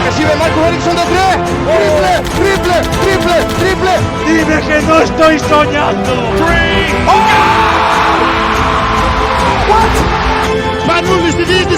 Recibe Marco Eriksson de 3. Triple. Dime que no estoy soñando. Van Ullis de 10.